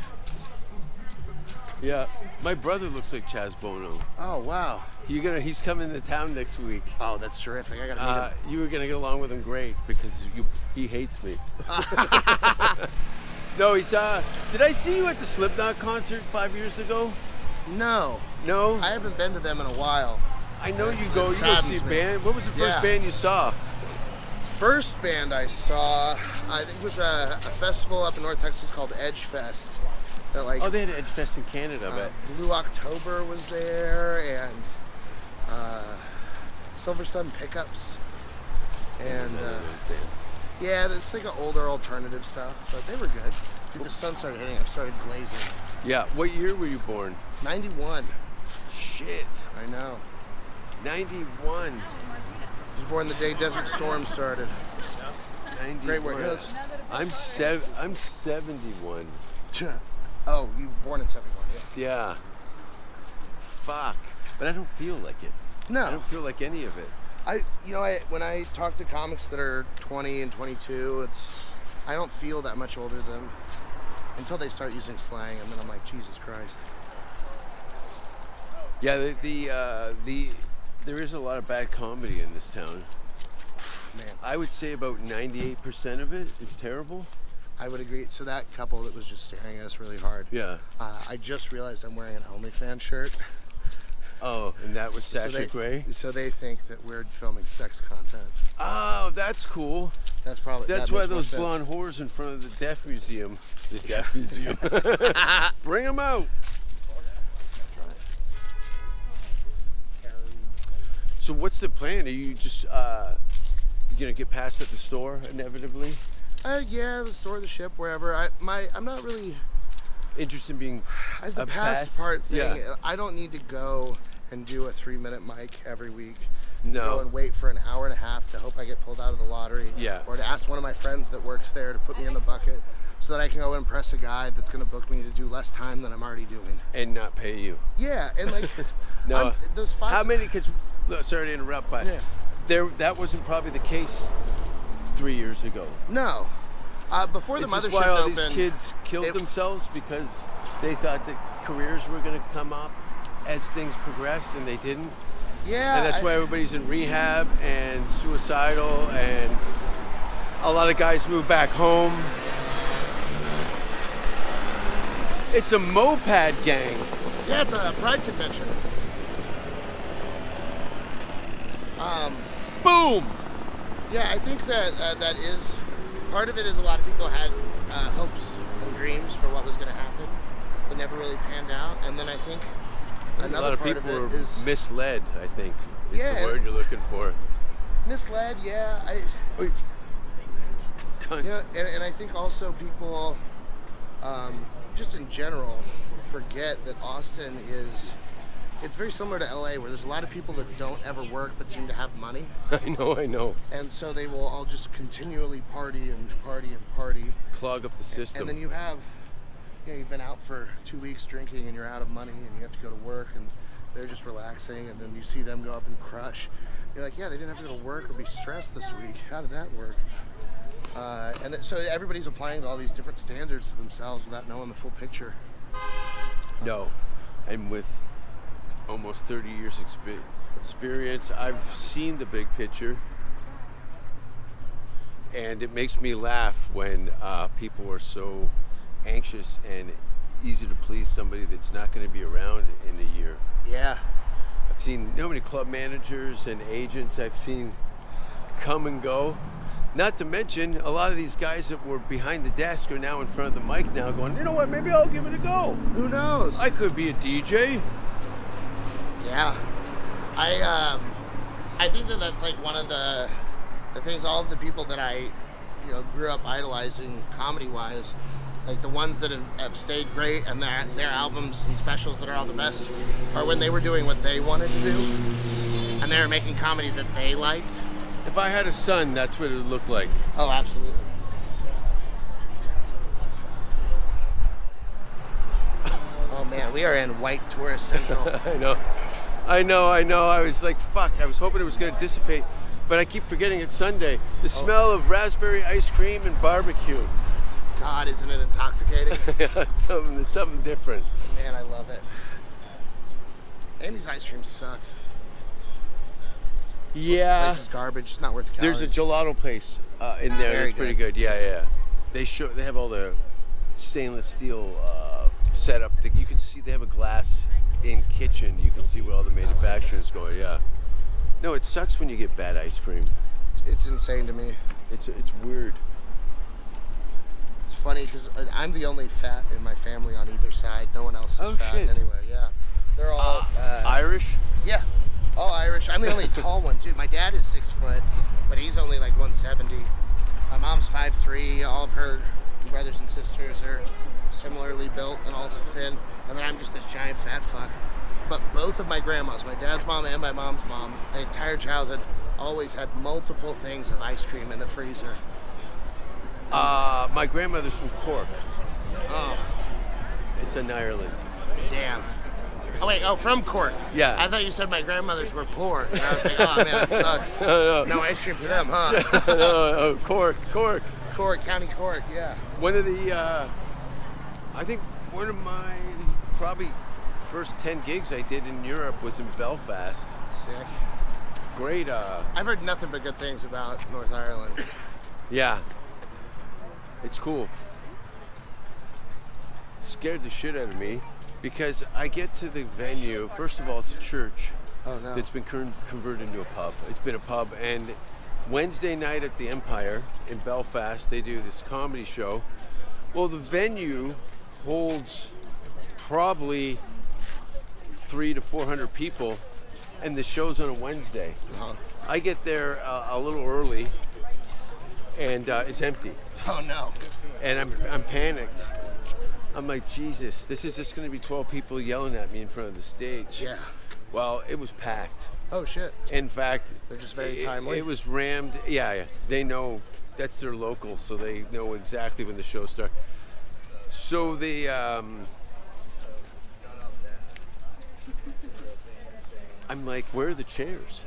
Yeah. My brother looks like Chaz Bono. Oh, wow. He's coming to town next week. Oh, that's terrific. I got to meet him. You were going to get along with him great because he hates me. No, he's did I see you at the Slipknot concert 5 years ago? No. No? I haven't been to them in a while. I know you go see a band. What was the first band you saw? First band I saw, I think it was a festival up in North Texas called Edge Fest. That they had Edge Fest in Canada, I bet. Blue October was there, and Silver Sun Pickups. And yeah, it's like an older alternative stuff, but they were good. Dude, the sun started hitting, I started glazing. Yeah, what year were you born? 91. Shit. I know. 91. I was born the day Desert Storm started. 91. Great work. I'm 71. Oh, you were born in 71, yeah. Yeah. Fuck. But I don't feel like it. No. I don't feel like any of it. When I talk to comics that are 20 and 22, I don't feel that much older than them until they start using slang, and then I'm like, Jesus Christ. Yeah, there is a lot of bad comedy in this town. Man. I would say about 98% of it is terrible. I would agree. So that couple that was just staring at us really hard. Yeah. I just realized I'm wearing an OnlyFans shirt. Oh, and that was Sasha Grey? So they think that we're filming sex content. Oh, that's cool. That's why those blonde whores in front of the Deaf Museum. The Deaf Museum. Bring them out. So what's the plan? Are you just gonna get past at the store inevitably? Yeah, the store, the ship, wherever. I'm not really interested in being the past part thing. Yeah. I don't need to go and do a 3-minute mic every week. No. Go and wait for an hour and a half to hope I get pulled out of the lottery. Yeah. Or to ask one of my friends that works there to put me in the bucket so that I can go impress a guy that's going to book me to do less time than I'm already doing. And not pay you. Yeah, and like no. Those spots. How many? Because sorry to interrupt, but that wasn't probably the case 3 years ago. No. Before the mothership opened, why all opened, these kids killed themselves because they thought that careers were going to come up as things progressed, and they didn't. Yeah. And that's why everybody's in rehab and suicidal, and a lot of guys move back home. It's a moped gang. Yeah, it's a pride convention. Boom. Yeah, I think that that is part of it. Is a lot of people had hopes and dreams for what was going to happen, but never really panned out. And then I think another a lot of part people of it is misled. I think is the word you're looking for. Misled, yeah. Cunt. Yeah, and I think also people, just in general, forget that Austin is. It's very similar to LA, where there's a lot of people that don't ever work but seem to have money. I know. And so they will all just continually party and party and party. Clog up the system. And then you have, you've been out for 2 weeks drinking and you're out of money and you have to go to work and they're just relaxing, and then you see them go up and crush. You're like, yeah, they didn't have to go to work or be stressed this week. How did that work? So everybody's applying to all these different standards to themselves without knowing the full picture. No. And with almost 30 years experience, I've seen the big picture, and it makes me laugh when people are so anxious and easy to please somebody that's not going to be around in a year. Yeah. I've seen how many club managers and agents I've seen come and go. Not to mention, a lot of these guys that were behind the desk are now in front of the mic now going, you know what, maybe I'll give it a go. Who knows? I could be a DJ. Yeah. I think that's like one of the things, all of the people that I, grew up idolizing comedy-wise, like the ones that have stayed great and their albums and specials that are all the best are when they were doing what they wanted to do and they were making comedy that they liked. If I had a son, that's what it would look like. Oh, absolutely. Oh man, we are in white tourist central. I know. I was like, fuck. I was hoping it was going to dissipate, but I keep forgetting it's Sunday. The smell of raspberry ice cream and barbecue. God, isn't it intoxicating? Yeah, it's something different. Man, I love it. Amy's ice cream sucks. Yeah. This is garbage. It's not worth the calories. There's a gelato place in there that's pretty good. Yeah. They have all the stainless steel setup. You can see they have a glass in kitchen. You can see where all the manufacturing's going. Yeah. No, it sucks when you get bad ice cream. It's insane to me. It's weird. It's funny because I'm the only fat in my family on either side. No one else is fat anywhere. Yeah. They're all Irish? Yeah. All Irish. I'm the only tall one too. My dad is 6 foot, but he's only like 170. My mom's 5'3". All of her brothers and sisters are similarly built and all thin. And then I'm just this giant fat fuck. But both of my grandmas, my dad's mom and my mom's mom, my entire childhood, always had multiple things of ice cream in the freezer. My grandmother's from Cork. Oh. It's in Ireland. Damn. Oh wait, from Cork. Yeah. I thought you said my grandmothers were poor. And I was like, oh man, that sucks. No ice cream for them, huh? No, Cork. Cork, County Cork, yeah. One of the, I think one of my probably first 10 gigs I did in Europe was in Belfast. Sick. Great. I've heard nothing but good things about North Ireland. Yeah. It's cool. Scared the shit out of me because I get to the venue. First of all, it's a church. Oh no. That's been converted into a pub. It's been a pub, and Wednesday night at the Empire in Belfast, they do this comedy show. Well, the venue holds probably 300 to 400 people, and the show's on a Wednesday. Uh-huh. I get there a little early, and it's empty. Oh no. And I'm panicked. I'm like, Jesus, this is just going to be 12 people yelling at me in front of the stage. Yeah. Well, it was packed. Oh shit. In fact, they're just very timely. It was rammed. Yeah. They know that's their local, so they know exactly when the show starts. So they, I'm like, where are the chairs?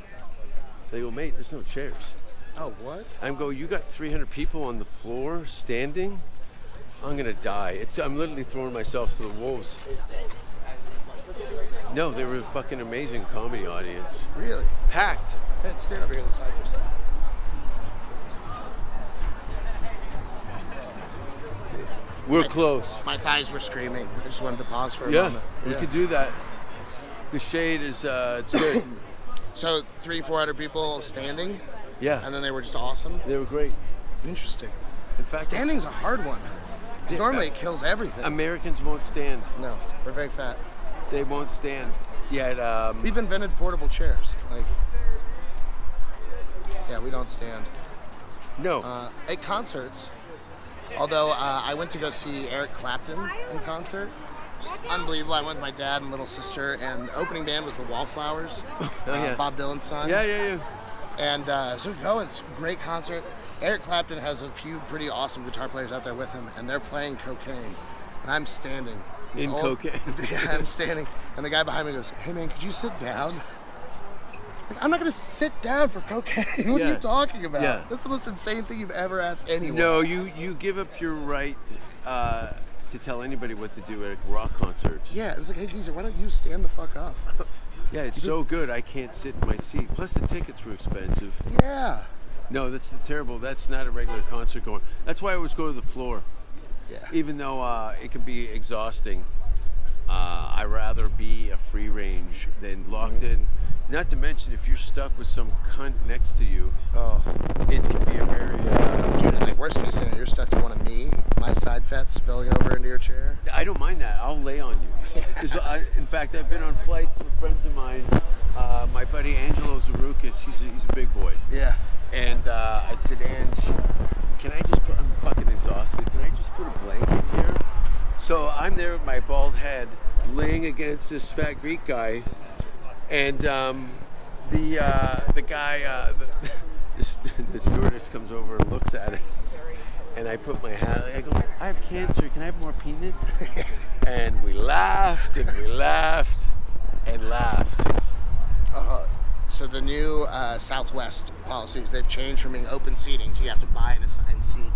They go, mate, there's no chairs. Oh, what? I'm going, you got 300 people on the floor standing? I'm gonna die. I'm literally throwing myself to the wolves. No, they were a fucking amazing comedy audience. Really? Packed. Hey, stand over here on the side for a second. We're close. My thighs were screaming. I just wanted to pause for a moment. Yeah, you could do that. The shade is, it's good. So 300-400 people standing? Yeah. And then they were just awesome? They were great. Interesting. In fact, standing's a hard one. Because normally it kills everything. Americans won't stand. No, we're very fat. They won't stand. Yeah. We've invented portable chairs. Yeah, we don't stand. No. At concerts, although I went to go see Eric Clapton in concert. It was unbelievable. I went with my dad and little sister, and the opening band was the Wallflowers, Bob Dylan's son. Yeah. And so we go, and it's a great concert. Eric Clapton has a few pretty awesome guitar players out there with him, and they're playing cocaine. And I'm standing. Cocaine? Yeah, I'm standing. And the guy behind me goes, hey man, could you sit down? I'm not going to sit down for cocaine. What are you talking about? Yeah. That's the most insane thing you've ever asked anyone. No, you give up your right to tell anybody what to do at a rock concert. Yeah, it's like, hey geezer, why don't you stand the fuck up? Yeah, it's so good I can't sit in my seat. Plus the tickets were expensive. Yeah. No, that's terrible. That's not a regular concert going. That's why I always go to the floor. Yeah. Even though it can be exhausting, I'd rather be a free range than locked in. Not to mention, if you're stuck with some cunt next to you, it can be a very... Dude, like worst case scenario, you're stuck to one of me. my side fats spilling over into your chair? I don't mind that. I'll lay on you. 'Cause in fact, I've been on flights with friends of mine. My buddy Angelo Zarukis, he's a big boy. Yeah. And I said, Ange, can I just I'm fucking exhausted. Can I just put a blanket here? So I'm there with my bald head laying against this fat Greek guy. And the guy, the stewardess comes over and looks at us. And I put my hat, I go, I have cancer, can I have more peanuts? And we laughed and we laughed and laughed. So the new Southwest policies, they've changed from being open seating to you have to buy an assigned seat.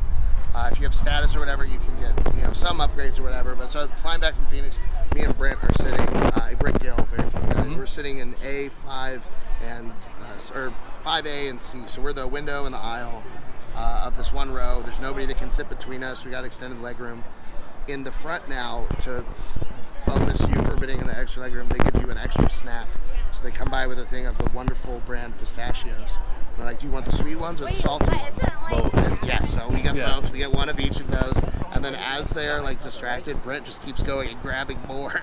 If you have status or whatever, you can get some upgrades or whatever. But so flying back from Phoenix, me and Brent are sitting, Brent Gill, very fun guy. We're sitting in A5 and or 5A and C. So we're the window in the aisle of this one row. There's nobody that can sit between us. We got extended leg room. In the front now, to bonus you for bidding in the extra leg room, they give you an extra snack. So they come by with a thing of the wonderful brand pistachios. They're like, do you want the sweet ones or the salty ones? Both. And yeah, so we got both. We get one of each of those. And then as they're like distracted, Brent just keeps going and grabbing more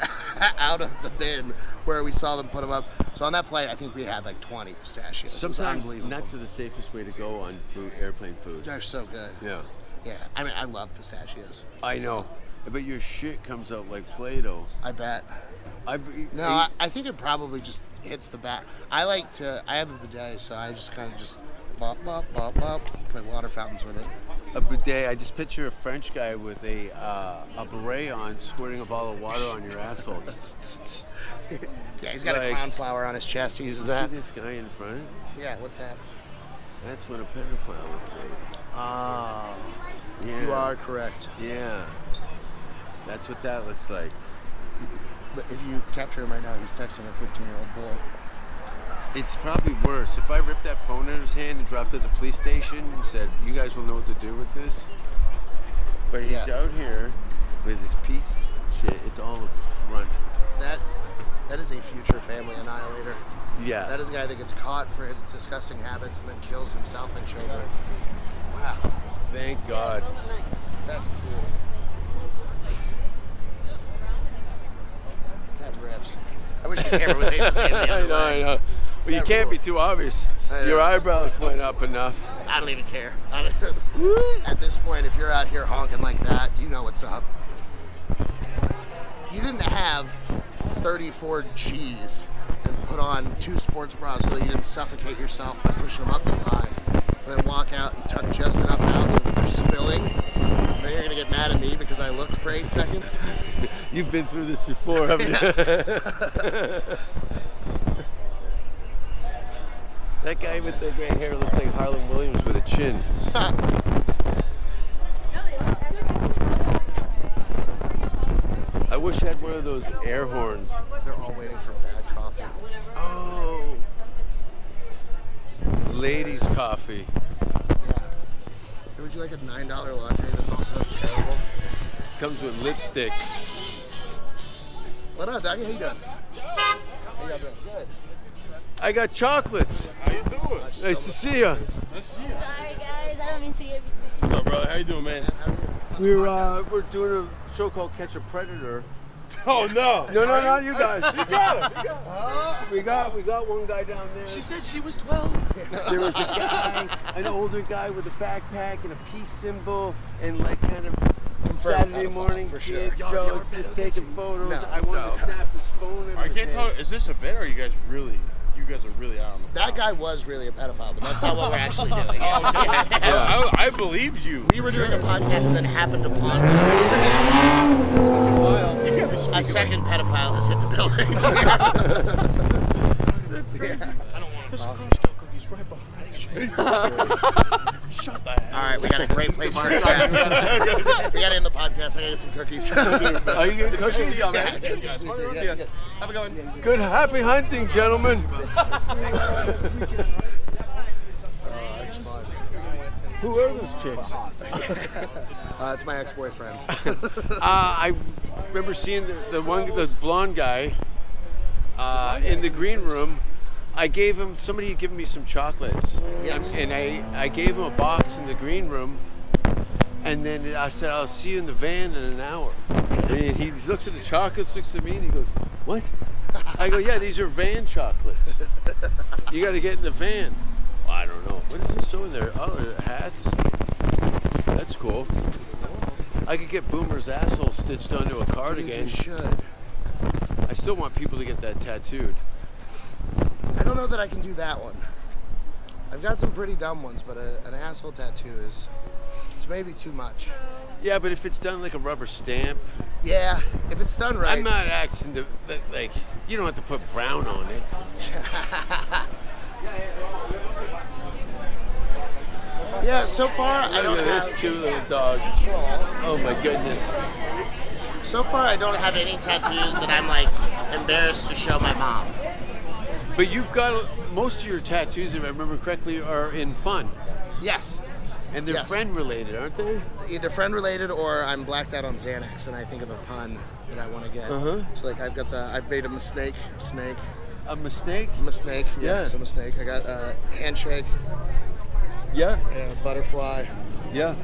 out of the bin where we saw them put them up. So on that flight, I think we had like 20 pistachios. Sometimes nuts are the safest way to go on food, airplane food. They're so good. Yeah. Yeah, I mean, I love pistachios. I know. But your shit comes out like Play-Doh. I bet. I think it probably just hits the back. I have a bidet, so I just kind of just bop, bop, bop, bop, play water fountains with it. A bidet, I just picture a French guy with a beret on, squirting a bottle of water on your asshole. Yeah, he's got a clown flower on his chest. He uses that. See this guy in front? Yeah, what's that? That's what a pedophile looks like. Oh, yeah. You are correct. Yeah, that's what that looks like. If you capture him right now, he's texting a 15-year-old boy. It's probably worse. If I ripped that phone out of his hand and dropped it at the police station and said, you guys will know what to do with this. But he's out here with his piece of shit. It's all the front. That is a future family annihilator. Yeah. That is a guy that gets caught for his disgusting habits and then kills himself and children. Wow. Thank God. That's cool. That rips. I wish the camera was facing the other way. I know. Well, you can't be too obvious. Your eyebrows went up enough. I don't even care. At this point, if you're out here honking like that, you know what's up. You didn't have 34 G's and put on 2 sports bras so that you didn't suffocate yourself by pushing them up too high. And then walk out and tuck just enough out so that they're spilling. And then you're going to get mad at me because I looked for 8 seconds. You've been through this before, haven't you? That guy with the gray hair looked like Harlan Williams with a chin. I wish I had one of those air horns. They're all waiting for bad coffee. Oh. Ladies' coffee. Yeah. Would you like a $9 latte that's also terrible? Comes with lipstick. What up, Doggy? How you doing? How you guys doing? Good. I got chocolates. How you doing? Nice to see you. Nice to see you. Sorry guys, I don't mean to give you. What's up, brother? How you doing, man? We're doing a show called Catch a Predator. Oh no! No, not you guys. You got him. We got one guy down there. She said she was 12. There was a guy, an older guy with a backpack and a peace symbol, and like kind of Saturday morning for kid sure. shows, just taking photos. No, I wanted to snap his phone. I can't tell. Is this a bit, or are you guys really? You guys are really out on the. That guy was really a pedophile, but that's not what we're actually doing. I believed you. We were doing a podcast and then happened upon a second pedophile has hit the building. That's crazy. I don't want to. Awesome. Cookies right behind you. Shut that. All right, we got a great place for a chat. We got to end the podcast. I got to get some cookies. Are you getting cookies? Yeah. Have a good one. Good happy hunting, gentlemen. That's fun. Who are those chicks? It's my ex-boyfriend. I remember seeing the blonde guy in the green room. Somebody had given me some chocolates. Yes. And I gave him a box in the green room. And then I said, I'll see you in the van in an hour. And he looks at the chocolates, looks at me, and he goes, what? I go, yeah, these are van chocolates. You got to get in the van. Well, I don't know. What is this so in there? Oh, hats. That's cool. I could get Boomer's asshole stitched onto a cardigan. You should. I still want people to get that tattooed. I don't know that I can do that one. I've got some pretty dumb ones, but an asshole tattoo is it's maybe too much. Yeah, but if it's done like a rubber stamp. Yeah, if it's done right. I'm not asking to, like, you don't have to put brown on it. Yeah, so far I don't Look at this have. cute little dog. Oh my goodness. So far I don't have any tattoos that I'm like embarrassed to show my mom. But you've got most of your tattoos, if I remember correctly, are in fun. Yes. And they're Yes. friend related, aren't they? Either friend related or I'm blacked out on Xanax and I think of a pun that I want to get. Uh-huh. So like I've made a snake. A mistake? I'm a snake. Yeah. Yes, I'm a snake. I got a handshake, Yeah. a butterfly. Yeah.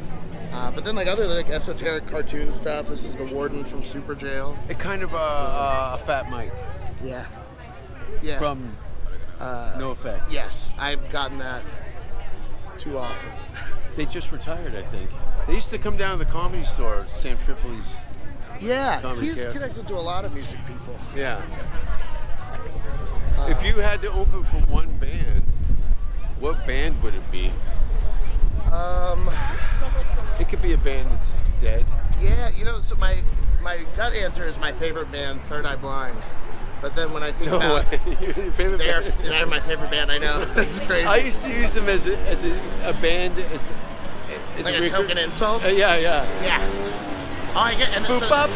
But then like other like esoteric cartoon stuff. This is the warden from Super Jail. It kind of a Fat Mike Yeah. Yeah. from No Effect. Yes, I've gotten that too often. They just retired, I think. They used to come down to the Comedy Store, Sam Tripoli's. Yeah, Comedy he's Chaos. connected to a lot of music people. Yeah. If you had to open for one band, what band would it be? It could be a band that's dead. Yeah, you know, so my gut answer is my favorite band, Third Eye Blind. But then when I think about Your favorite they're band? my favorite band, I know. It's crazy. I used to use them as a band as like a recruit. token insult. Yeah. Yeah. Oh, I get and so, I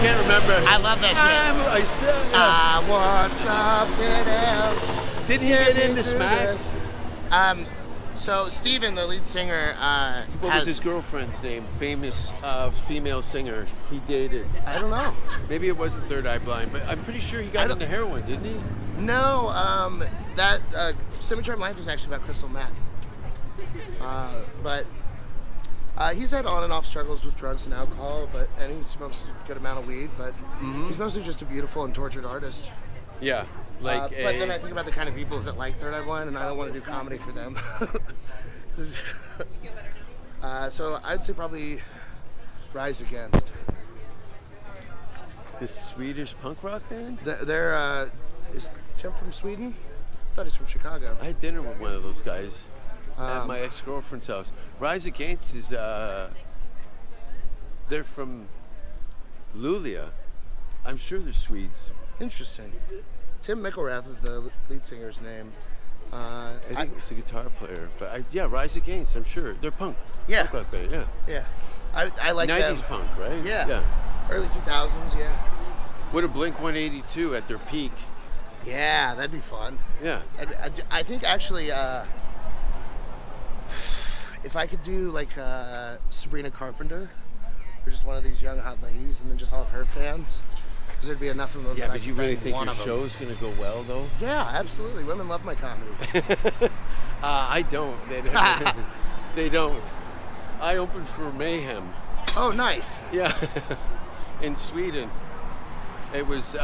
can't remember. I love that shit. I want something else. Didn't he get into Smack? So Steven, the lead singer, What has was his girlfriend's name? Famous female singer he dated. I don't know. Maybe it wasn't Third Eye Blind, but I'm pretty sure he got into heroin, didn't he? No, that Semi-Charmed Life is actually about crystal meth. But he's had on and off struggles with drugs and alcohol, and he smokes a good amount of weed, but he's mostly just a beautiful and tortured artist. Yeah. But then I think about the kind of people that like Third Eye Blind, and I don't want to do comedy for them. So I'd say probably Rise Against. the Swedish punk rock band? They're is Tim from Sweden? I thought he's from Chicago. I had dinner with one of those guys at my ex-girlfriend's house. Rise Against is, they're from Luleå. I'm sure they're Swedes. Interesting. Tim Mickelrath is the lead singer's name. I think it's a guitar player, but Rise Against, I'm sure. They're punk. Yeah. Punk rock band, yeah. Yeah. I like 90s them. punk, right? Yeah. Early 2000s, yeah. What a Blink-182 at their peak. Yeah, that'd be fun. Yeah. I think actually, if I could do like Sabrina Carpenter, or just one of these young hot ladies, and then just all of her fans, because there'd be enough of them. Yeah, that I but you could really bang think one your of them. show's going to go well, though? Yeah, absolutely. Women love my comedy. I don't. They don't. I opened for Mayhem. Oh, nice. Yeah, in Sweden. It was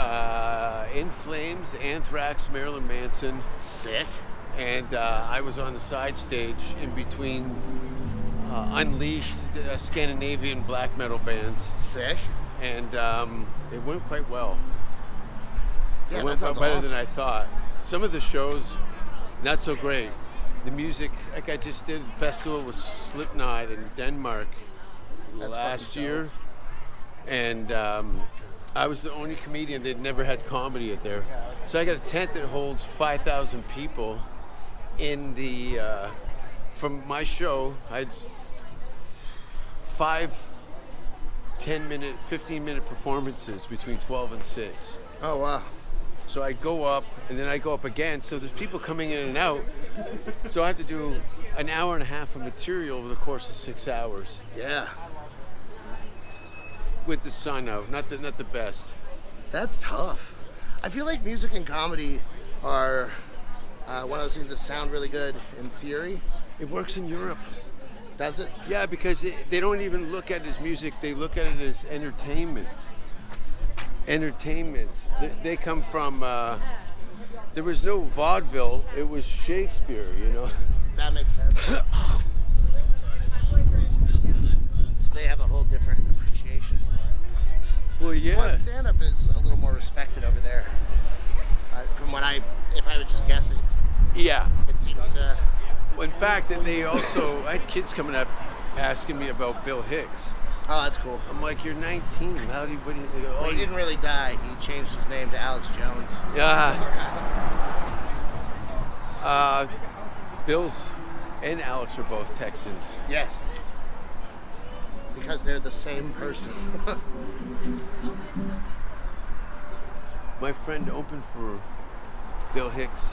In Flames, Anthrax, Marilyn Manson. Sick. And I was on the side stage in between Unleashed, Scandinavian black metal bands. Sick. And it went quite well. Yeah, It that went sounds better awesome. than I thought. Some of the shows, not so great. The music, like I just did a festival with Slipknot in Denmark That's last fucking year. And I was the only comedian that never had comedy at there. So I got a tent that holds 5,000 people in the, from my show, I had 5 10-minute, 15-minute performances between 12 and 6. Oh, wow. So I go up, and then I go up again. So there's people coming in and out. So I have to do an hour and a half of material over the course of 6 hours Yeah. with the sun out. Not the best. That's tough. I feel like music and comedy are one of those things that sound really good in theory. It works in Europe. Does it? Yeah, because they don't even look at it as music. They look at it as entertainment. They come from. There was no vaudeville. It was Shakespeare. That makes sense. So they have a whole different appreciation for it. Well, yeah. Well, stand-up is a little more respected over there. From what if I was just guessing, Yeah. it seems to. Well, in fact, they also. I had kids coming up asking me about Bill Hicks. Oh, that's cool. I'm like, you're 19. How do you? What do you? They go, Well, he didn't really die. He changed his name to Alex Jones. Bill's and Alex are both Texans. Yes. Because they're the same person. My friend opened for Bill Hicks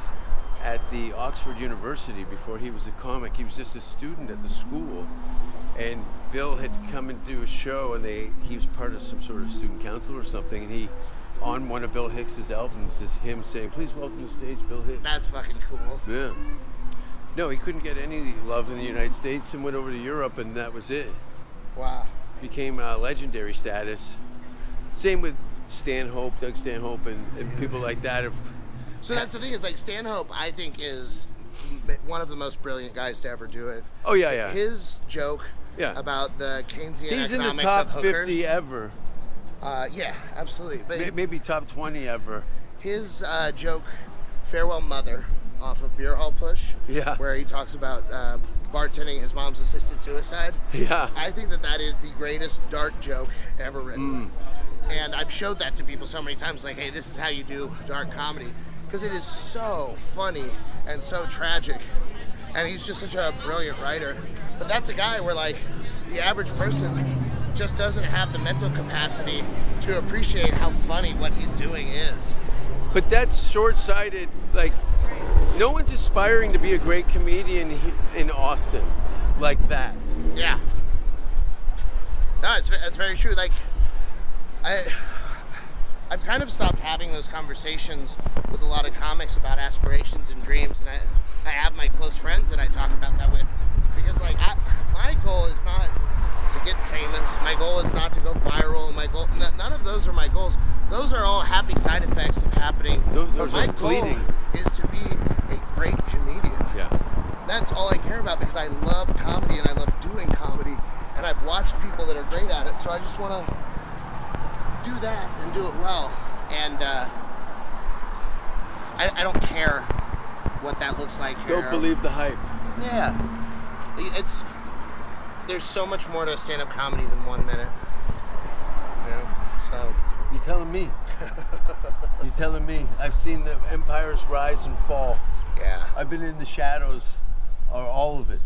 at the Oxford University before he was a comic. He was just a student at the school, and Bill had come and do a show, and he was part of some sort of student council or something, and he, on one of Bill Hicks's albums, is him saying, "Please welcome to the stage, Bill Hicks." That's fucking cool. Yeah. No, he couldn't get any love in the United States and went over to Europe, and that was it. Wow. Became legendary status. Same with Stanhope, Doug Stanhope, and people like that. So that's the thing, is like Stanhope, I think, is one of the most brilliant guys to ever do it. Oh, yeah. His joke about the Keynesian He's in the economics top of hookers. 50 ever. Yeah, absolutely. But Maybe top 20 ever. his joke, Farewell Mother, off of Beer Hall Push, where he talks about bartending his mom's assisted suicide. Yeah. I think that is the greatest dark joke ever written. And I've showed that to people so many times, like, hey, this is how you do dark comedy. Because it is so funny and so tragic. And he's just such a brilliant writer. But that's a guy where, like, the average person just doesn't have the mental capacity to appreciate how funny what he's doing is. But that's short-sighted. Like, no one's aspiring to be a great comedian in Austin like that. Yeah. No, it's very true. Like, I've kind of stopped having those conversations with a lot of comics about aspirations and dreams, and I have my close friends that I talk about that with, because like my goal is not to get famous. My goal is not to go viral. None of those are my goals. Those are all happy side effects of happening. Those my are fleeting. goal is to be a great comedian. Yeah. That's all I care about, because I love comedy and I love doing comedy, and I've watched people that are great at it, so I just want to do that and do it well. And I don't care what that looks like here. Don't believe the hype. Yeah. There's so much more to stand-up comedy than 1 minute. You know? So. You're telling me. You're telling me. I've seen the empires rise and fall. Yeah. I've been in the shadows, or all of it.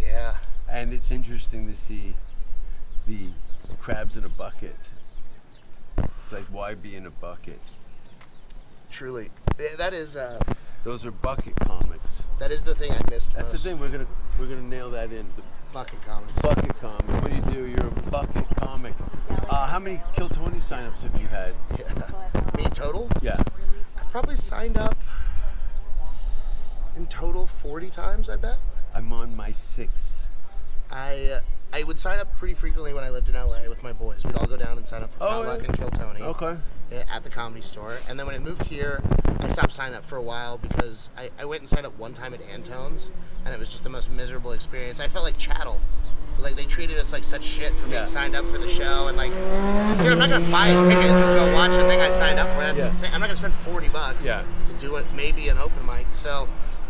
Yeah. And it's interesting to see the crabs in a bucket. It's like, why be in a bucket? Truly. That is Those are bucket comics. that is the thing I missed That's most. the thing. We're gonna nail that in. The Bucket comics. bucket comic. What do? You're a bucket comic. How many Kill Tony signups have you had? Yeah. Me total? Yeah. I've probably signed up in total 40 times, I bet. I'm on my 6th. I would sign up pretty frequently when I lived in LA with my boys. We'd all go down and sign up for Potluck and Kill Tony. Okay. At the Comedy Store. And then when I moved here, I stopped signing up for a while because I went and signed up one time at Antone's, and it was just the most miserable experience. I felt like chattel. It was like they treated us like such shit for being signed up for the show, and like, dude, I'm not gonna buy a ticket to go watch a thing I signed up for. That's insane. I'm not gonna spend $40 to do it, maybe an open mic. So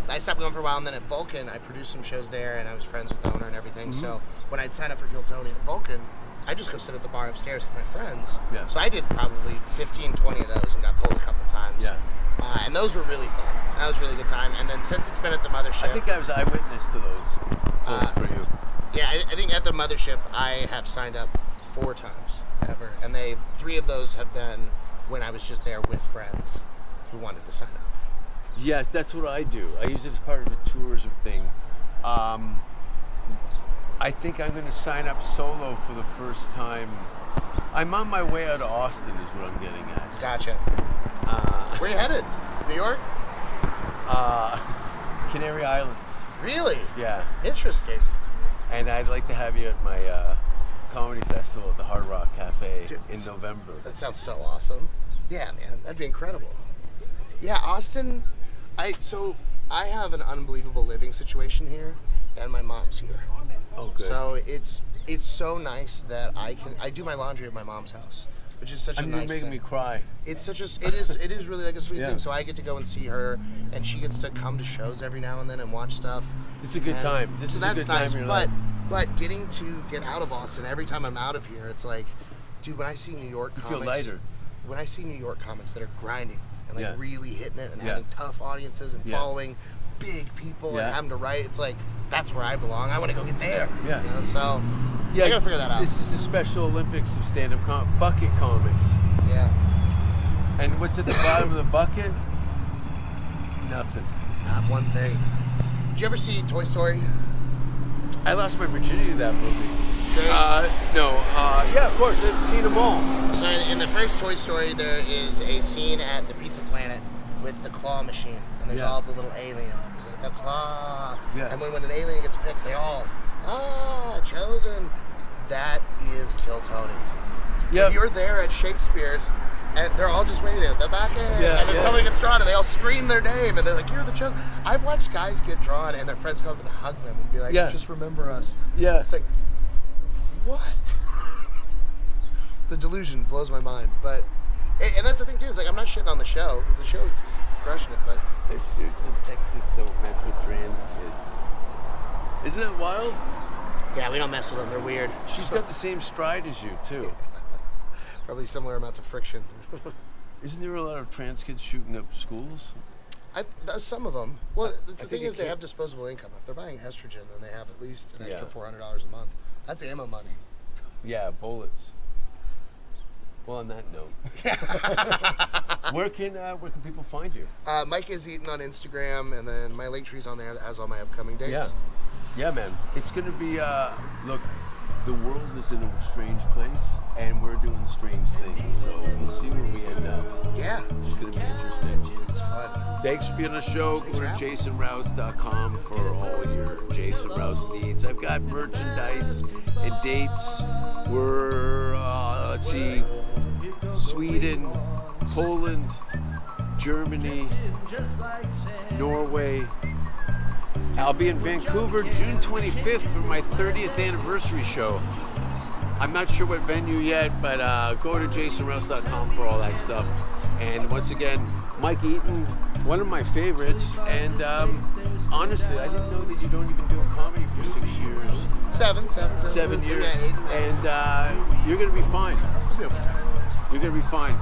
I stopped going for a while, and then at Vulcan, I produced some shows there, and I was friends with the owner and everything. So when I'd sign up for Kill Tony at Vulcan, I just go sit at the bar upstairs with my friends. Yeah. So I did probably 15, 20 of those and got pulled a couple times. Yeah. And those were really fun. That was a really good time. And then since it's been at the Mothership, I think I was eyewitness to those for you. yeah, I think at the Mothership, I have signed up 4 times ever. And 3 of those have been when I was just there with friends who wanted to sign up. Yeah, that's what I do. I use it as part of a tourism thing. I think I'm going to sign up solo for the first time. I'm on my way out of Austin is what I'm getting at. Gotcha. Where are you headed? New York? Canary Islands. Really? Yeah. Interesting. And I'd like to have you at my comedy festival at the Hard Rock Cafe in November. That sounds so awesome. Yeah, man, that'd be incredible. Yeah, Austin. I have an unbelievable living situation here, and my mom's here. Oh, good. So it's so nice that I do my laundry at my mom's house, which is such a nice thing. You're making me cry. It is really like a sweet thing. So I get to go and see her, and she gets to come to shows every now and then and watch stuff. It's a good time. So that's nice. But getting to get out of Austin every time I'm out of here, it's like, dude, when I see New York comics, feel lighter. When I see New York comics that are grinding and like really hitting it and having tough audiences and following big people and having to write, it's like, that's where I belong. I want to go get there. Yeah. You know, so I gotta figure that out. This is the Special Olympics of stand-up bucket comics. Yeah. And what's at the bottom of the bucket? Nothing. Not one thing. Did you ever see Toy Story? I lost my virginity to that movie. Yeah, of course. I've seen them all. So in the first Toy Story, there is a scene at the Pizza Planet with the claw machine. And there's all the little aliens. It's like the claw. Yeah. And when an alien gets picked, they all, chosen. That is Kill Tony. Yeah. If you're there at Shakespeare's, and they're all just waiting at the back end, and then somebody gets drawn, and they all scream their name, and they're like, "You're the chosen." I've watched guys get drawn, and their friends come up and hug them and be like, "Just remember us." Yeah. It's like, what? The delusion blows my mind, but and that's the thing too. Is like I'm not shitting on the show. The show is crushing it, but The shoots in Texas don't mess with trans kids. Isn't that wild? yeah, we don't mess with them. They're weird. She's got the same stride as you too. Probably similar amounts of friction. Isn't there a lot of trans kids shooting up schools? Some of them. Well, the think thing it is, they can't- have disposable income. If they're buying estrogen, then they have at least an extra Yeah. $400 a month. That's ammo money. Yeah, bullets. Well, on that note, where can people find you? Mike is Eaton on Instagram, and then my Linktree's on there that has all my upcoming dates. Yeah, man. It's gonna be. Look, the world is in a strange place, and we're doing strange things. So we'll see where we end up. Yeah, It's gonna be interesting. it's fun. Thanks for being on the show. Go to for jasonrouse.com for all your Jason Rouse needs. I've got merchandise and dates. We're, let's see, Sweden, Poland, Germany, Norway. I'll be in Vancouver June 25th for my 30th anniversary show. I'm not sure what venue yet, but go to jasonrouse.com for all that stuff. And once again, Mike Eaton, one of my favorites. And honestly, I didn't know that you don't even do comedy for 6 years. 7 years. Yeah, 8. And you're going to be fine. You're going to be fine.